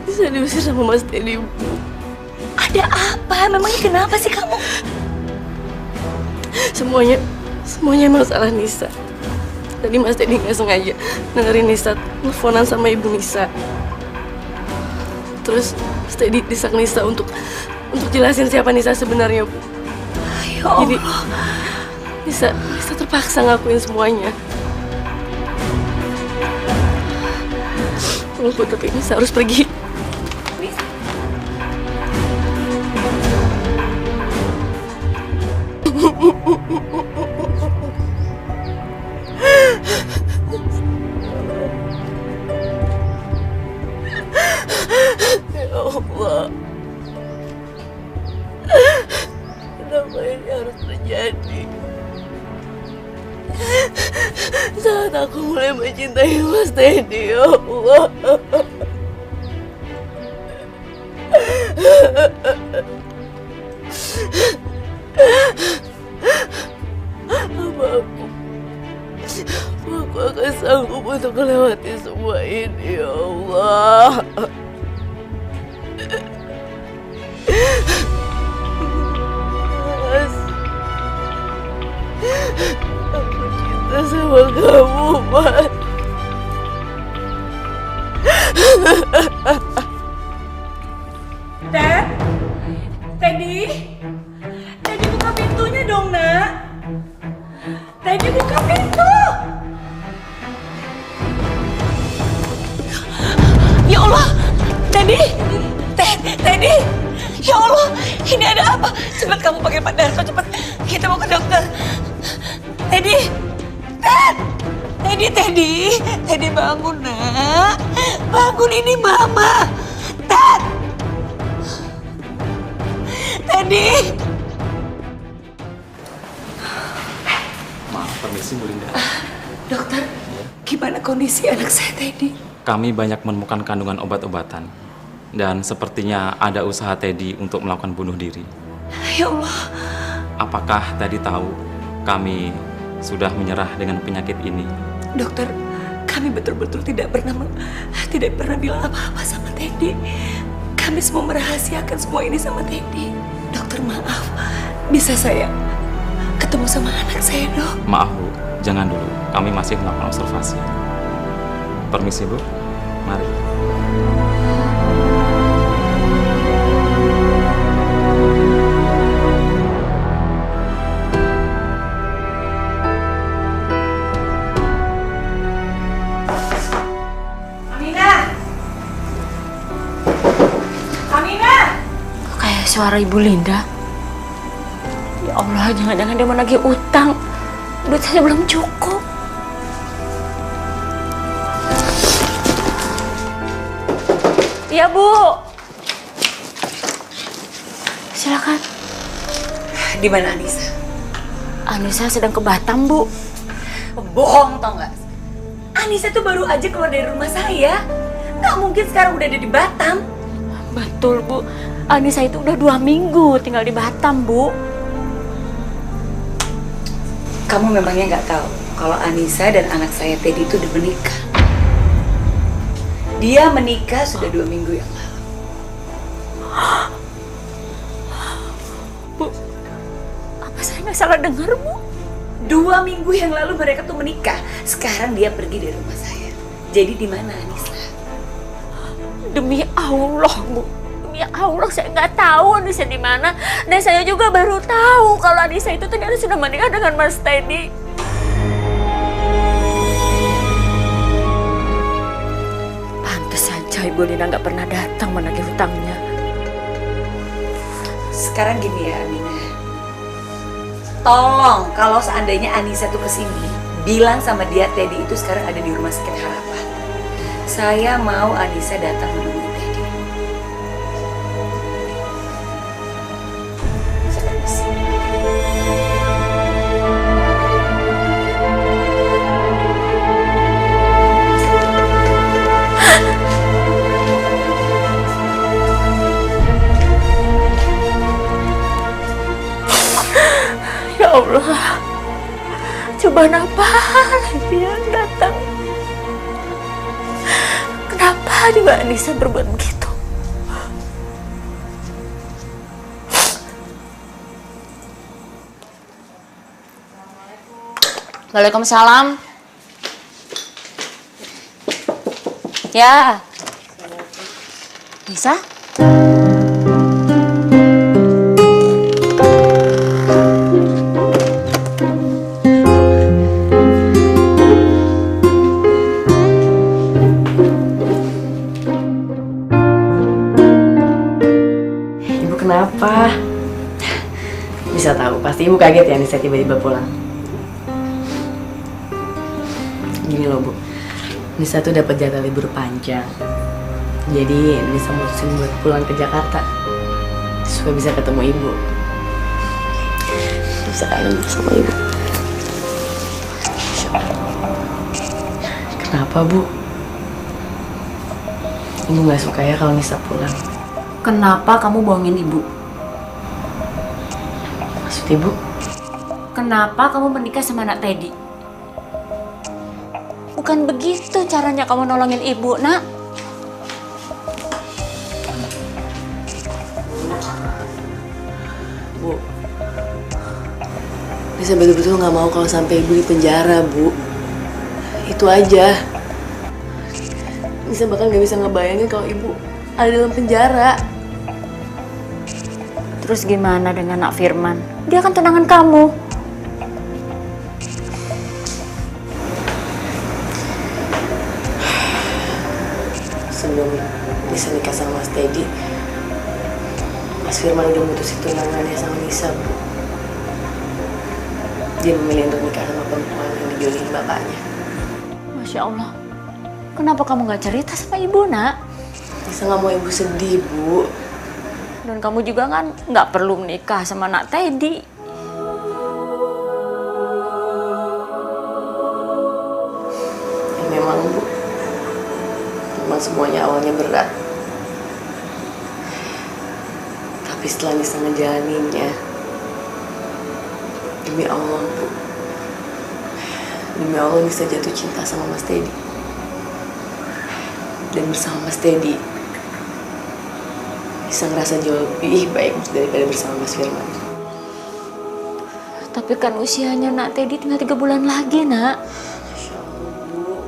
Bisa diusir sama Mas Teddy, Bu. Ada apa? Memangnya kenapa sih kamu? Semuanya emang salah Nisa. Tadi Mas Teddy nggak sengaja dengerin Nisa teleponan sama ibu Nisa. Terus Mas Teddy desak Nisa untuk jelasin siapa Nisa sebenarnya, Bu. Ya Allah. Jadi Nisa terpaksa ngakuin semuanya. Walaupun tapi Nisa harus pergi. Ya Allah, kenapa ini harus terjadi? Saat aku mulai mencintai Mas Teddy, ya Allah. Apa aku akan sanggup untuk melewati semua ini, ya Allah. Mas, aku cinta sama kamu, Mas. Teddy buka pintunya dong, Nak. Teddy buka pintu. Ya Allah, Teddy. Ya Allah, ini ada apa? Cepat kamu panggil Pak Darto, cepat. Kita mau ke dokter. Teddy bangun, Nak. Bangun, ini Mama. Teddy. Maaf, permisi Bu Linda. Dokter, gimana kondisi anak saya Teddy? Kami banyak menemukan kandungan obat-obatan. Dan sepertinya ada usaha Teddy untuk melakukan bunuh diri. Ya Allah. Apakah Teddy tahu kami sudah menyerah dengan penyakit ini? Dokter, kami betul-betul tidak pernah bilang apa-apa sama Teddy. Kami semua merahasiakan semua ini sama Teddy. Dokter, maaf. Bisa saya ketemu sama anak saya, Dok? Maaf Bu, jangan dulu. Kami masih melakukan observasi. Permisi Bu, mari. suara Ibu Linda. Ya Allah, jangan-jangan dia menagih utang. Duit saya belum cukup. Iya, Bu. Silakan. Di mana Anissa? Anissa sedang ke Batam, Bu. Bohong tau gak? Anissa tuh baru aja keluar dari rumah saya. Nggak mungkin sekarang udah ada di Batam. Betul, Bu. Anissa itu udah 2 minggu tinggal di Batam, Bu. Kamu memangnya nggak tahu kalau Anissa dan anak saya Teddy itu udah menikah. Dia menikah sudah 2 minggu yang lalu. Bu, apa saya nggak salah dengar, Bu? 2 minggu yang lalu mereka tuh menikah. Sekarang dia pergi dari rumah saya. Jadi di mana Anissa? Demi Allah, Bu. Demi Allah, saya nggak tahu Anissa di mana. Dan saya juga baru tahu kalau Anissa itu ternyata sudah menikah dengan Mas Teddy. Pantes saja Ibu Lina nggak pernah datang menagih hutangnya. Sekarang gini ya Amina. Tolong kalau seandainya Anissa tuh kesini, bilang sama dia Teddy itu sekarang ada di Rumah Sakit Harapan. Saya mau Anissa datang menemui Teddy. Saya permisi. Ya Allah, cobaan apa lagi yang datang? Kenapa juga Anissa berbuat begitu? Waalaikumsalam. Ya. Bisa? Ibu kenapa? Bisa tahu, pasti ibu kaget ya Nisa tiba-tiba pulang. Gini loh Bu, Nisa tuh dapat jatah libur panjang. Jadi Nisa mutusin buat pulang ke Jakarta supaya bisa ketemu ibu. Bisa kangen sama ibu. Kenapa Bu? Ibu nggak suka ya kalau Nisa pulang? Kenapa kamu bohongin Ibu? Maksud ibu? Kenapa kamu menikah sama anak Teddy? Bukan begitu caranya kamu nolongin Ibu, Nak. Bu, Nisa betul-betul nggak mau kalau sampai ibu di penjara, Bu. Itu aja. Nisa bahkan nggak bisa ngebayangin kalau ibu ada dalam penjara. Terus gimana dengan Nak Firman? Dia kan tunangan kamu. Sebelum Nisa nikah sama Mas Teddy, Mas Firman udah mutusin tunangannya sama Nisa, Bu. Dia memilih untuk nikah sama perempuan yang dijodohin bapaknya. Masya Allah. Kenapa kamu nggak cerita sama Ibu, Nak? Nisa nggak mau ibu sedih, Bu. Dan kamu juga kan nggak perlu menikah sama anak Teddy. Ya memang, Bu. Memang semuanya awalnya berat. Tapi setelah Nisa ngejalaninnya, demi Allah, Bu. Demi Allah Nisa jatuh cinta sama Mas Teddy. Dan bersama Mas Teddy, Nisa ngerasa jauh lebih baik daripada bersama Mas Firman. Tapi kan usianya Nak Teddy tinggal 3 bulan lagi, Nak. Masya Allah, Bu.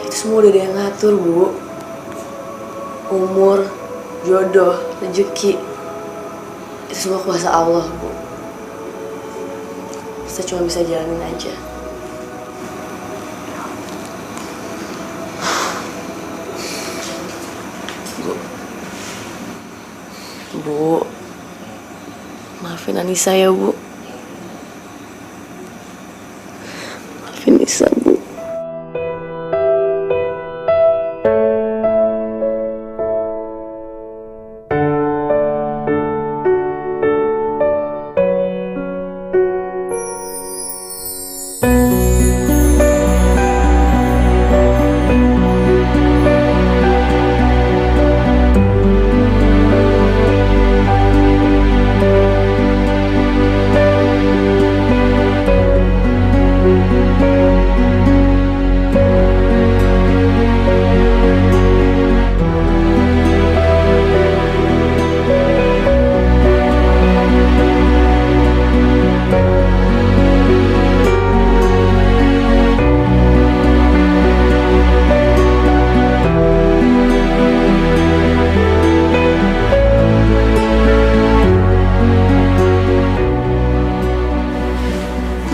Itu semua udah ada yang ngatur, Bu. Umur, jodoh, rezeki, itu semua kuasa Allah, Bu. Kita cuma bisa jalanin aja. Bu, Bu, maafin Anissa ya, Bu. Maafin Nisa, Bu.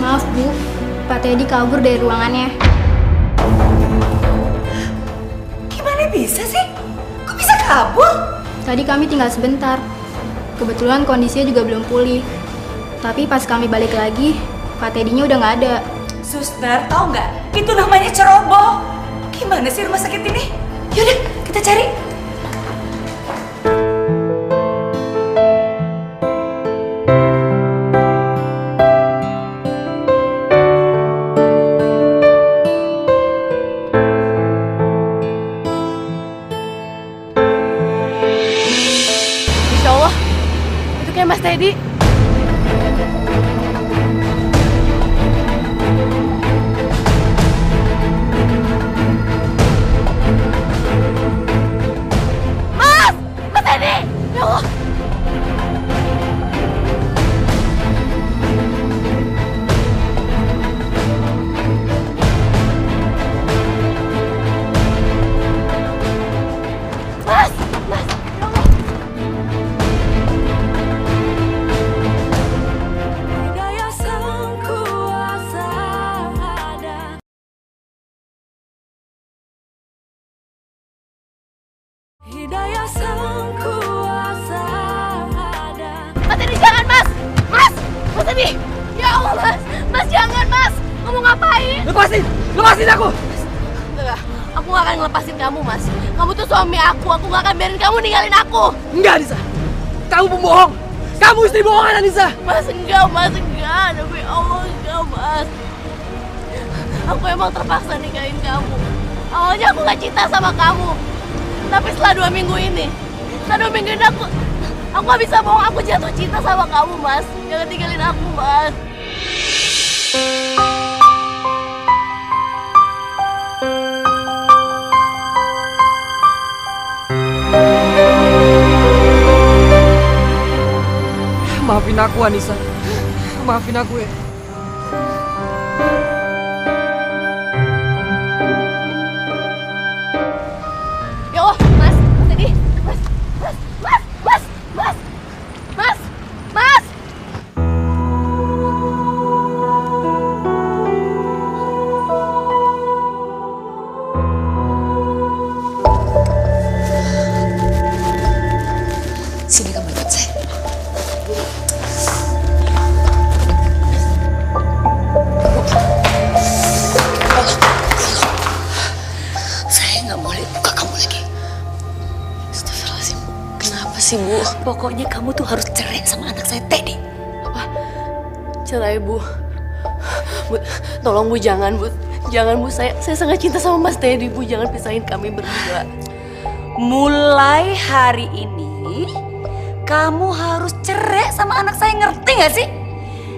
Maaf Bu, Pak Teddy kabur dari ruangannya. Gimana bisa sih? Kok bisa kabur? Tadi kami tinggal sebentar. Kebetulan kondisinya juga belum pulih. Tapi pas kami balik lagi, Pak Teddy-nya udah nggak ada. Suster, tahu nggak? Itu namanya ceroboh. Gimana sih rumah sakit ini? Yaudah, kita cari. Insya Allah, itu kayak Mas Teddy. Mas Teddy! Ya Allah! Mas! Mas! Ya Allah! Hidayah sang kuasa ada. Hidayah sang kuasa ada. Mas Teddy jangan Mas! Mas! Mas Teddy! Ya Allah Mas! Mas jangan Mas! Kamu ngapain? Lepasin! Lepasin aku! Enggak, aku gak akan ngelepasin kamu Mas. Kamu tuh suami aku gak akan biarin kamu ninggalin aku. Enggak, Anissa. Kamu pembohong. Kamu istri bohongan, Anissa. Mas enggak demi Allah enggak Mas. Aku emang terpaksa nikahin kamu. Awalnya aku gak cinta sama kamu. Tapi setelah 2 minggu ini aku gak bisa bohong, aku jatuh cinta sama kamu Mas. Jangan tinggalin aku Mas. Maafin aku, Anissa. Maafin aku ya. Ya Allah, Mas Teddy, Mas. Sini kamu ikut saya. Saya nggak boleh buka kamu lagi. Astagfirullahaladzim, kenapa sih Bu? Pokoknya kamu tuh harus cerai sama anak saya Teddy. Cerai Bu. Bu, tolong Bu jangan Bu. Jangan Bu, saya sangat cinta sama Mas Teddy Bu. Jangan pisahin kami berdua. Mulai hari ini, kamu harus cerai sama anak saya, ngerti gak sih?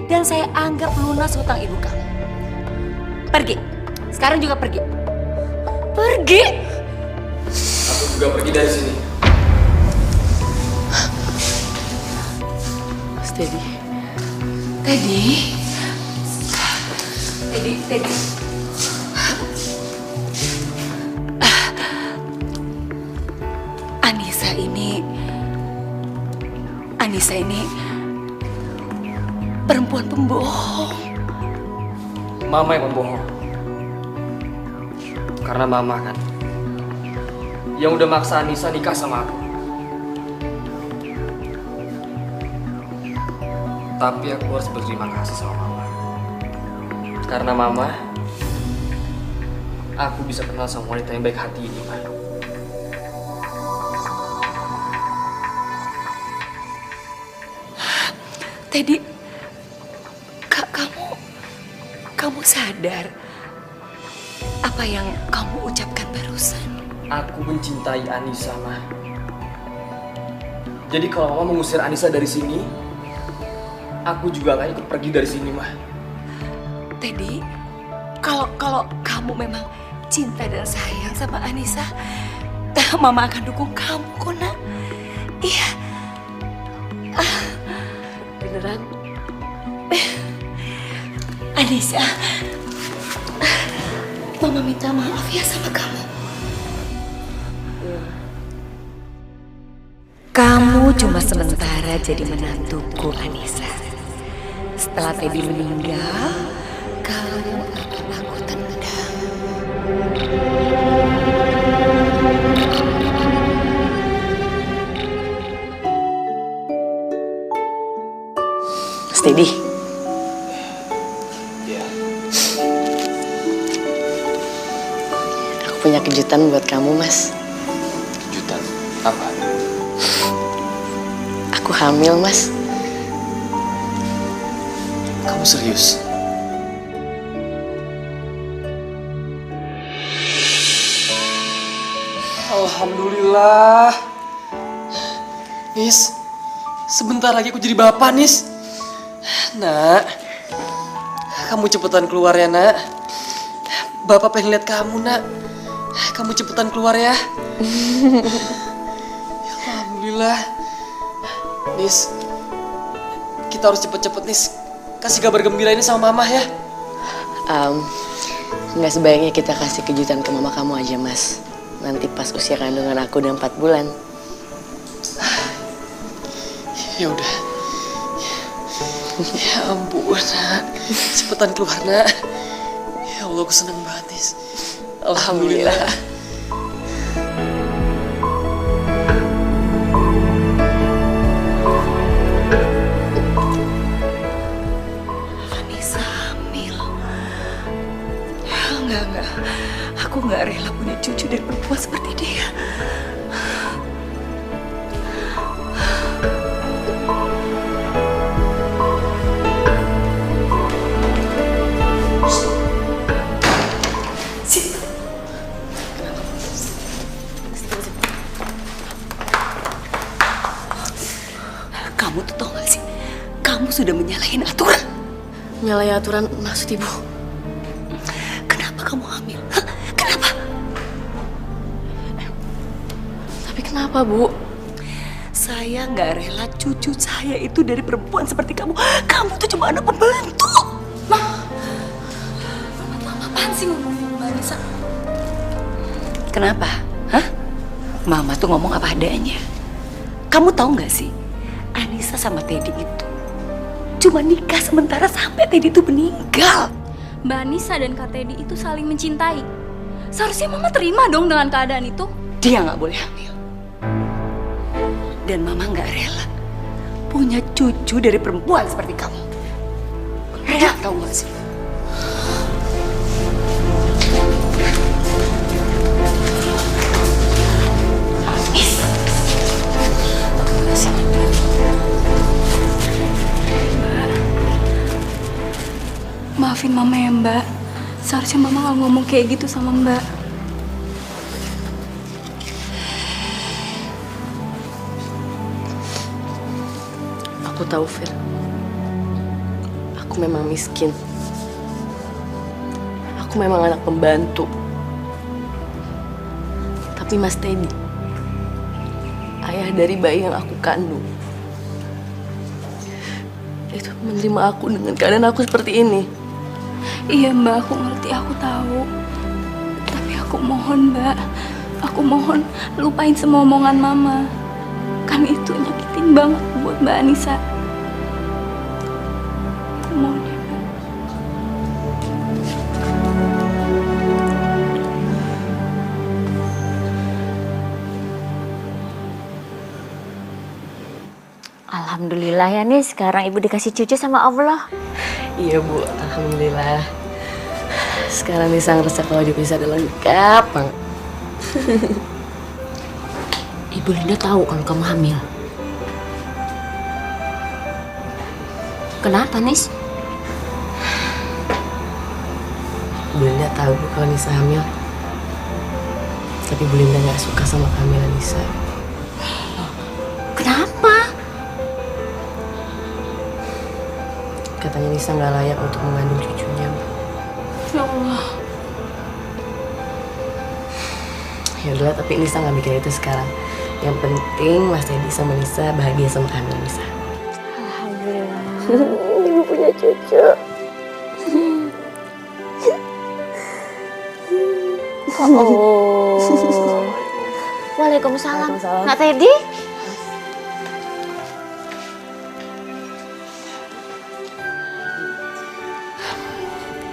Dan saya anggap lunas hutang ibu kamu. Pergi. Sekarang juga pergi. Pergi. Aku juga pergi dari sini. Mas Teddy. Teddy. Anissa ini perempuan pembohong. Mama yang pembohong. Karena Mama kan yang udah maksa Anissa nikah sama aku. Tapi aku harus berterima kasih sama Mama. Karena Mama, aku bisa kenal sama wanita yang baik hati ini, Ma. Teddy, kamu sadar apa yang kamu ucapkan barusan? Aku mencintai Anissa, Ma. Jadi kalau Mama mengusir Anissa dari sini, aku juga akan ikut pergi dari sini, Ma. Teddy, kalau kamu memang cinta dan sayang sama Anissa, Mama akan dukung kamu kok, Nak. Iya. Beneran? Anissa, Mama minta maaf ya sama kamu. Kamu cuma sementara jadi menantuku, Anissa. Setelah Teddy meninggal, kamu akan aku tendang. Steady. Iya. Aku punya kejutan buat kamu, Mas. Kejutan? Apa? Aku hamil, Mas. Kamu serius? Alhamdulillah. Nis, sebentar lagi aku jadi bapak, Nis. Nak, kamu cepetan keluar ya, Nak. Bapak pengen lihat kamu, Nak. Kamu cepetan keluar ya. Alhamdulillah. Nis, kita harus cepet-cepet, Nis. Kasih kabar gembira ini sama Mama ya. Nggak sebaiknya kita kasih kejutan ke mama kamu aja, Mas. Nanti pas usia kandungan aku udah 4 bulan. Ya udah. Ya ampun, Nak. Cepetan keluar, Nak. Ya Allah, aku seneng banget, Nis. Alhamdulillah. Anissa hamil. Enggak. Aku nggak rela punya cucu dari perempuan seperti dia. Kamu tuh tau gak sih? Kamu sudah menyalahin aturan. Nyalahi aturan maksud ibu? Kenapa kamu hamil? Hah? Kenapa? Tapi kenapa, Bu? Saya nggak rela cucu saya itu dari perempuan seperti kamu. Kamu tuh cuma anak pembantu. Mama tuh apaan sih ngomongin Mbak Anissa? Kenapa? Hah? Mama tuh ngomong apa adanya. Kamu tahu nggak sih? Anissa sama Teddy itu cuma nikah sementara sampai Teddy itu meninggal. Mbak Anissa dan Kak Teddy itu saling mencintai. Seharusnya Mama terima dong dengan keadaan itu. Dia nggak boleh hamil. Dan Mama nggak rela punya cucu dari perempuan seperti kamu. Rela tahu nggak sih? Maafin Mama ya, Mbak. Seharusnya Mama nggak ngomong kayak gitu sama Mbak. Aku tahu, Fir. Aku memang miskin. Aku memang anak pembantu. Tapi Mas Teddy, ayah dari bayi yang aku kandung, itu menerima aku dengan keadaan aku seperti ini. Iya, Mbak, aku ngerti, aku tahu. Tapi aku mohon, Mbak. Aku mohon lupain semua omongan Mama. Kan itu nyakitin banget buat Mbak Anissa. Aku mohon ya, Mbak. Alhamdulillah ya nih, sekarang ibu dikasih cucu sama Allah. Iya Bu, alhamdulillah. Sekarang Nisa ngerasa kalau dipisah udah lengkap banget. Ibu Linda tahu kalau kamu hamil. Kenapa, Nis? Bu Linda tahu Bu kalau Nisa hamil. Tapi Bu Linda nggak suka sama kehamilan Nisa. Kenapa? Katanya Nisa nggak layak untuk mengandung cucunya, Bu. Ya Allah. Ya udahlah, tapi Nisa nggak mikir itu sekarang. Yang penting Mas Teddy sama Nisa bahagia sama kehamilan Nisa. Alhamdulillah. Ibu punya cucu. Oh. Waalaikumsalam. Nak Teddy?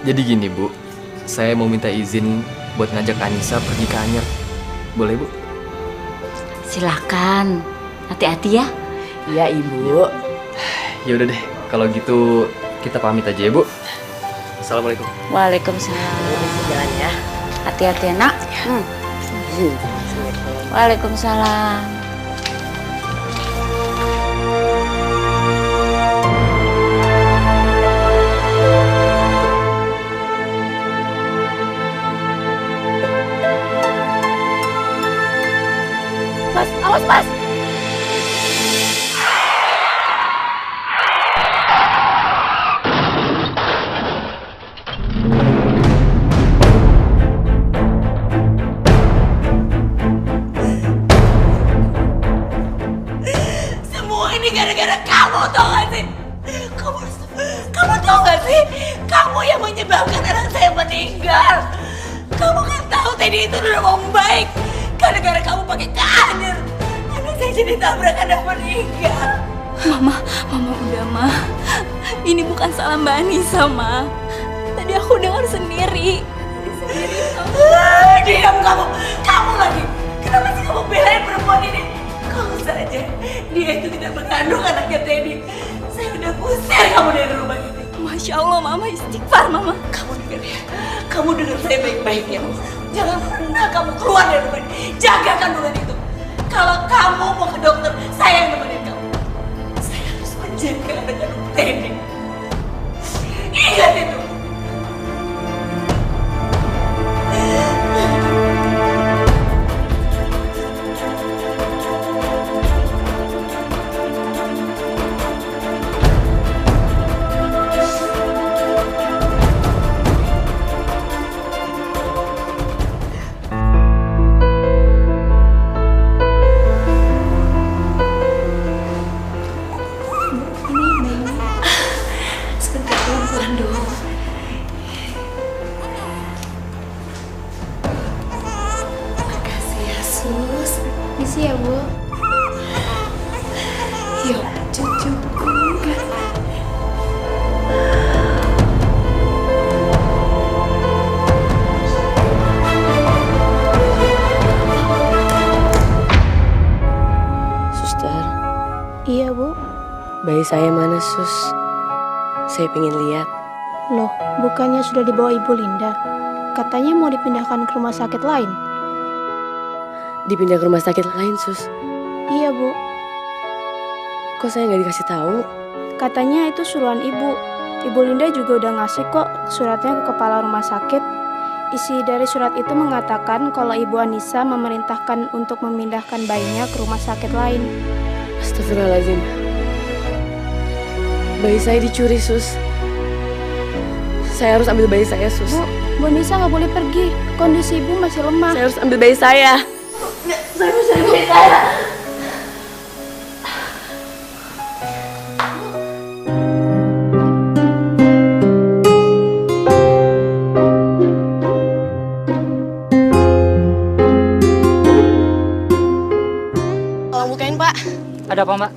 Jadi gini Bu, saya mau minta izin buat ngajak Anissa pergi ke Anyer. Boleh Bu? Silakan. Hati-hati ya. Iya Ibu. Ya udah deh, kalau gitu kita pamit aja ya Bu. Assalamualaikum. Waalaikumsalam. Jalan ya. Hati-hati ya, Nak. Waalaikumsalam. Mas, awas Mas. Semua ini gara-gara kamu, tau gak sih? Kamu tau gak sih? Kamu yang menyebabkan anak saya meninggal. Kamu kan tahu Teddy itu udah mau baik. Gara-gara kamu pakai Anyer, anak saya jadi tabrakan dan meninggal. Mama udah, Ma. Ini bukan salah Mbak Anissa, Ma. Tadi aku dengar sendiri. Diam kamu! Kamu lagi! Kenapa sih kamu belain perempuan ini? Kalau saja dia itu tidak mengandung anaknya Teddy, saya udah usir kamu dari rumah ini. Masya Allah, Mama istighfar, Mama. Kamu dengar ya? Kamu dengar saya baik-baik ya. Jangan pernah kamu keluar dari rumah ini. Jaga kandungan itu. Kalau kamu mau ke dokter, saya yang nemenin kamu. Saya harus menjaga anak kandung Teddy. Ingat itu. Sebentar pelan-pelan dong. Makasih ya Sus. Misi ya, Bu. Yuk cucuku. Suster, Iya, Bu. bayi saya mana Sus? Saya pengen lihat. Loh, bukannya sudah dibawa Ibu Linda? Katanya mau dipindahkan ke rumah sakit lain. Dipindah ke rumah sakit lain Sus. Iya, Bu. Kok saya nggak dikasih tahu? Katanya itu suruhan Ibu. Ibu Linda juga udah ngasih kok suratnya ke kepala rumah sakit. Isi dari surat itu mengatakan kalau Ibu Anissa memerintahkan untuk memindahkan bayinya ke rumah sakit lain. Astagfirullahaladzim. Bayi saya dicuri Sus. Saya harus ambil bayi saya Sus. Bu Nisa nggak boleh pergi. Kondisi Ibu masih lemah. Saya harus ambil bayi saya. Saya harus cari bayi saya. Tolong bukain Pak. Ada apa Mbak?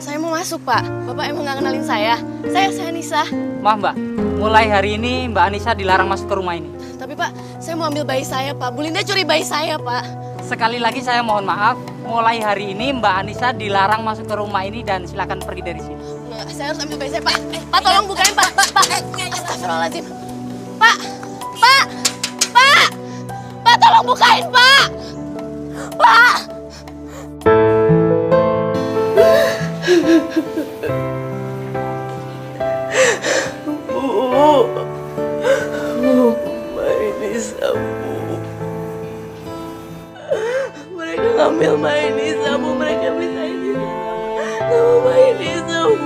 Saya mau masuk Pak. Bapak emang nggak kenalin saya. Saya Nisa. Maaf Mbak, mulai hari ini Mbak Anissa dilarang masuk ke rumah ini. Tapi Pak, saya mau ambil bayi saya Pak. Bu Linda curi bayi saya Pak. Sekali lagi saya mohon maaf, mulai hari ini Mbak Anissa dilarang masuk ke rumah ini dan silakan pergi dari sini. Saya harus ambil bayi saya, Pak. Pak, tolong bukain, Pak. Pak. Astagfirullahaladzim. Pak. Pak. Pak. Pak, tolong bukain, Pak. Pak. Mbak Anissa, Bu. Mereka ngambil Mbak Anissa, Bu. Mereka bisa ini sama Mbak Anissa, Bu.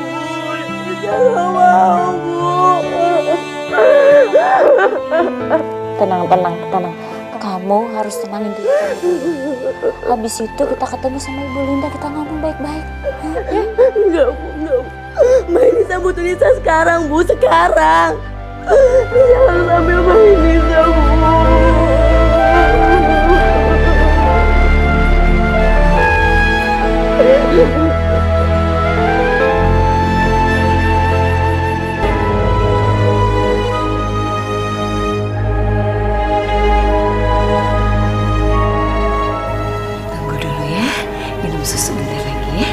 Anissa gak mau, Bu. Tenang. Kamu harus tenangin diri kamu dulu. Habis itu kita ketemu sama Ibu Linda, kita ngomong baik-baik. Ya? Enggak, Bu. Mbak Anissa butuh Nisa sekarang, Bu. Sekarang. Nisa harus ambil Mbak Anissa, Bu. Tunggu dulu ya, minum susu bentar lagi ya.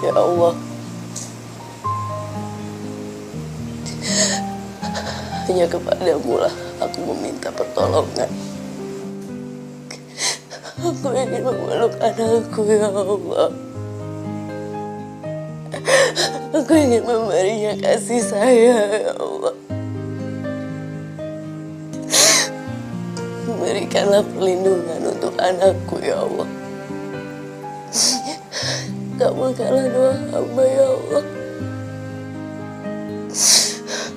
Ya Allah, hanya kepadamu lah aku meminta pertolongan. Aku ingin memeluk anakku, ya Allah. Aku ingin memberinya kasih sayang, ya Allah. Berikanlah perlindungan untuk anakku, ya Allah. Kabulkanlah doa hamba, ya Allah.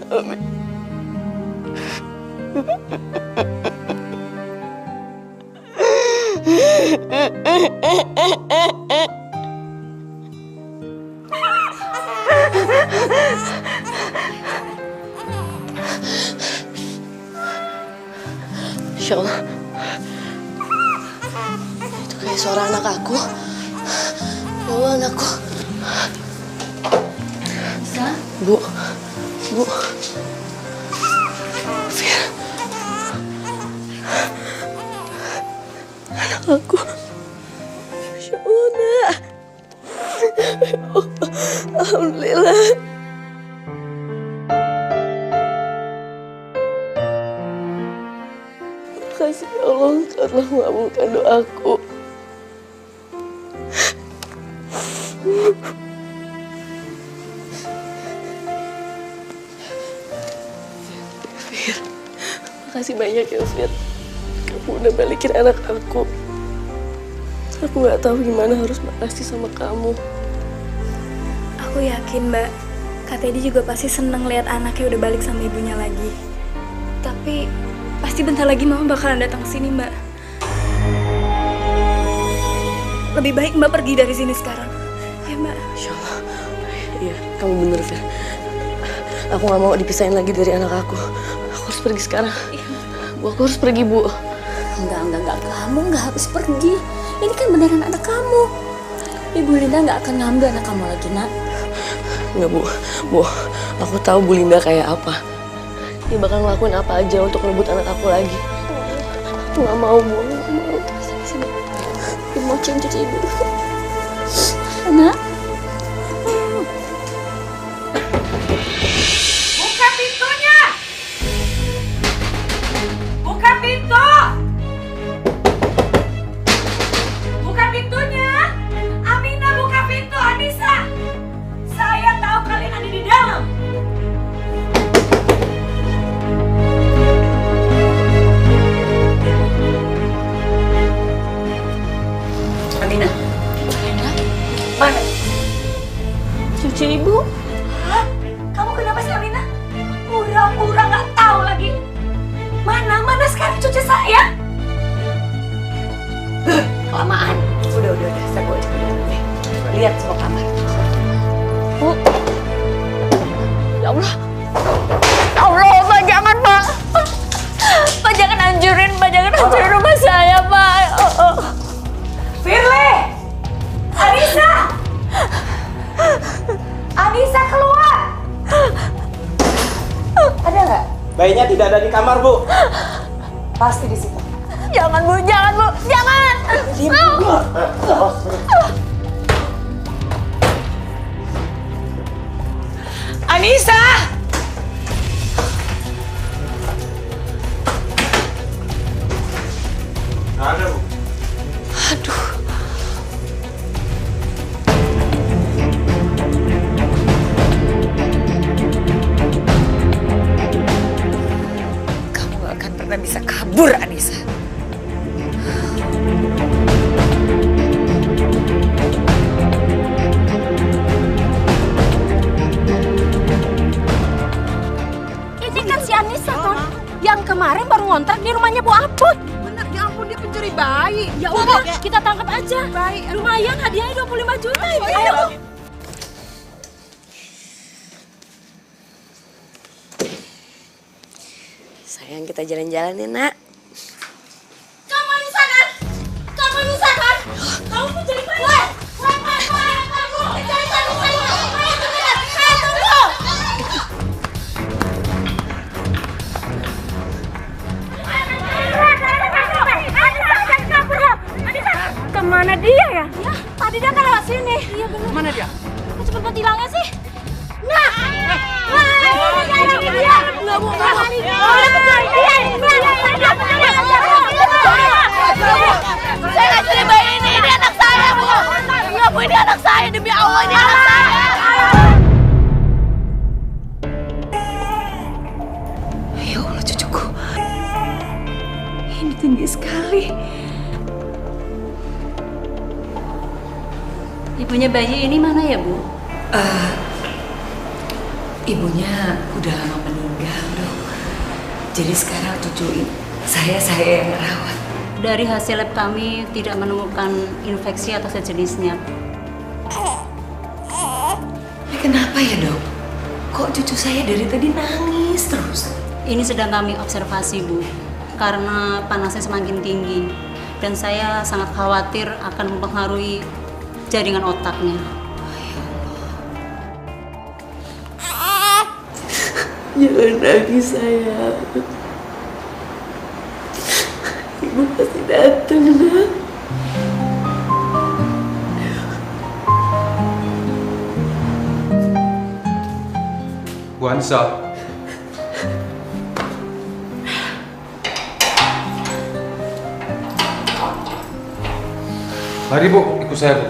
Amin. Insya Allah. Itu kayak suara anak aku. Ya Allah, anakku. Bisa? Bu. Fir. Anak aku. Masya Allah, nak. Ya Allah. Alhamdulillah. Makasih ya Allah, Engkau telah mengabulkan doaku. Fir, makasih banyak ya Fir. Kamu udah balikin anak aku. Aku gak tahu gimana harus makasih sama kamu. Aku yakin, Mbak, Kak Teddy juga pasti seneng lihat anaknya udah balik sama ibunya lagi. Tapi pasti bentar lagi Mama bakalan datang ke sini, Mbak. Lebih baik Mbak pergi dari sini sekarang. Ya, Mbak. Insya Allah. Iya, kamu bener, Fir. Aku gak mau dipisahin lagi dari anak aku. Aku harus pergi sekarang. Bu, aku harus pergi, Bu. Enggak. Kamu nggak harus pergi. Ini kan beneran anak kamu. Ibu Linda nggak akan ngambil anak kamu lagi, nak. Enggak, Bu. Bu, aku tahu Bu Linda kayak apa. Dia bakal ngelakuin apa aja untuk ngerebut anak aku lagi. Aku gak mau, Bu. Aku gak mau. Sini. Ibu mau cium cucu Ibu. Anak. Buka pintunya! Buka pintu! Buka pintunya! Amina, buka pintu, Anissa! Saya tahu kalian ada di dalam. Amina. Mana? hancurin, Pak. Jangan hancurin rumah saya, Pak. Firly! Anissa! Anissa keluar! Ada nggak? Bayinya tidak ada di kamar, Bu. Pasti di situ. Jangan, Bu. Jangan, Bu. Jangan. Anissa! Ada, Bu. Aduh. Kamu gak akan pernah bisa kabur, Anissa. Ini kan si Anissa kan, yang kemarin baru ngontrak di rumahnya Bu Aput. Bener, ya ampun dia pencuri bayi. Ya udah, kita tangkap aja. Lumayan hadiahnya 25 juta. Ayo. Sayang, kita jalan-jalan ya, Nak. Kamu Anissa kan? Kamu Anissa kan? Kamu pencuri bayi. Kemana dia ya? Ya, tadi dia kan lewat sini. Iya benar. Mana dia? Kok cepet banget hilangnya sih? Nah, ini dia. Enggak mau. Saya nggak curi bayi ini anak saya, Bu. Enggak, Bu, ini anak saya, demi Allah ini anak saya. Ya Allah, cucuku. Ini tinggi sekali. Ibunya bayi ini mana ya, Bu? Ibunya udah lama meninggal, Dok. Jadi sekarang cucu saya yang merawat. Dari hasil lab kami tidak menemukan infeksi atau sejenisnya. Kenapa ya, Dok? Kok cucu saya dari tadi nangis terus? Ini sedang kami observasi, Bu. Karena panasnya semakin tinggi. Dan saya sangat khawatir akan mempengaruhi jaringan otaknya. Jangan nangis, sayang. Ibu pasti datang, Nak. Bu Anissa. Mari, Bu, ikut saya, Bu.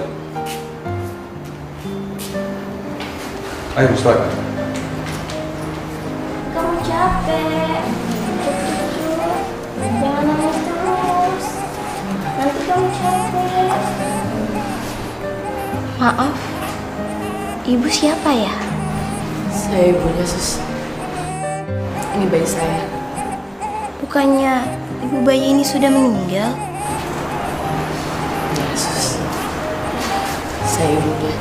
Ayo, Bu, silakan. Kamu capek. Jangan nangis terus. Nanti kamu capek. Maaf, ibu siapa ya? Saya ibunya, Sus. Ini bayi saya. Bukannya ibu bayi ini sudah meninggal? Ya, Sus. Saya ibunya.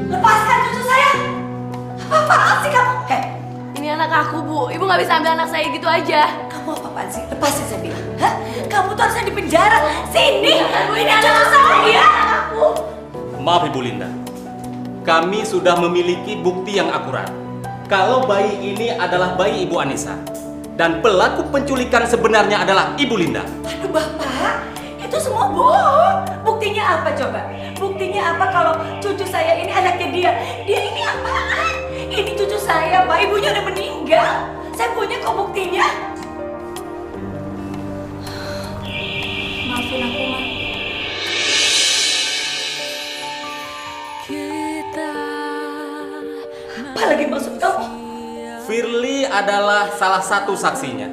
Lepaskan cucu saya! Apa-apaan sih kamu? Ini anak aku, Bu. Ibu nggak bisa ambil anak saya gitu aja. Kamu apa-apaan sih? Lepasin saya bilang. Hah? Kamu tuh harusnya di penjara. Sini! Ini anak saya! Aku! Maaf, Ibu Linda. Kami sudah memiliki bukti yang akurat. Kalau bayi ini adalah bayi Ibu Anissa. Dan pelaku penculikan sebenarnya adalah Ibu Linda. Aduh, Bapak. Itu semua bohong. Buktinya apa coba? Buktinya apa kalau cucu saya ini anaknya dia? Dia ini apaan? Ini cucu saya, Pak. Ibunya udah meninggal. Saya punya kok buktinya. Maafin aku, Ma. Apa lagi maksud kamu? Firly adalah salah satu saksinya.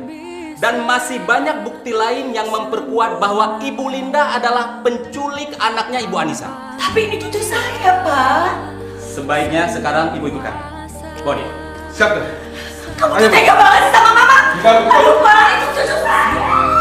Dan masih banyak bukti lain yang memperkuat bahwa Ibu Linda adalah penculik anaknya Ibu Anissa. Tapi ini cucu saya, Pak. Sebaiknya sekarang Ibu ikut kami. Boni. Siap, Kamu tuh tega banget sih sama Mama. Aduh, Pak, itu cucu saya.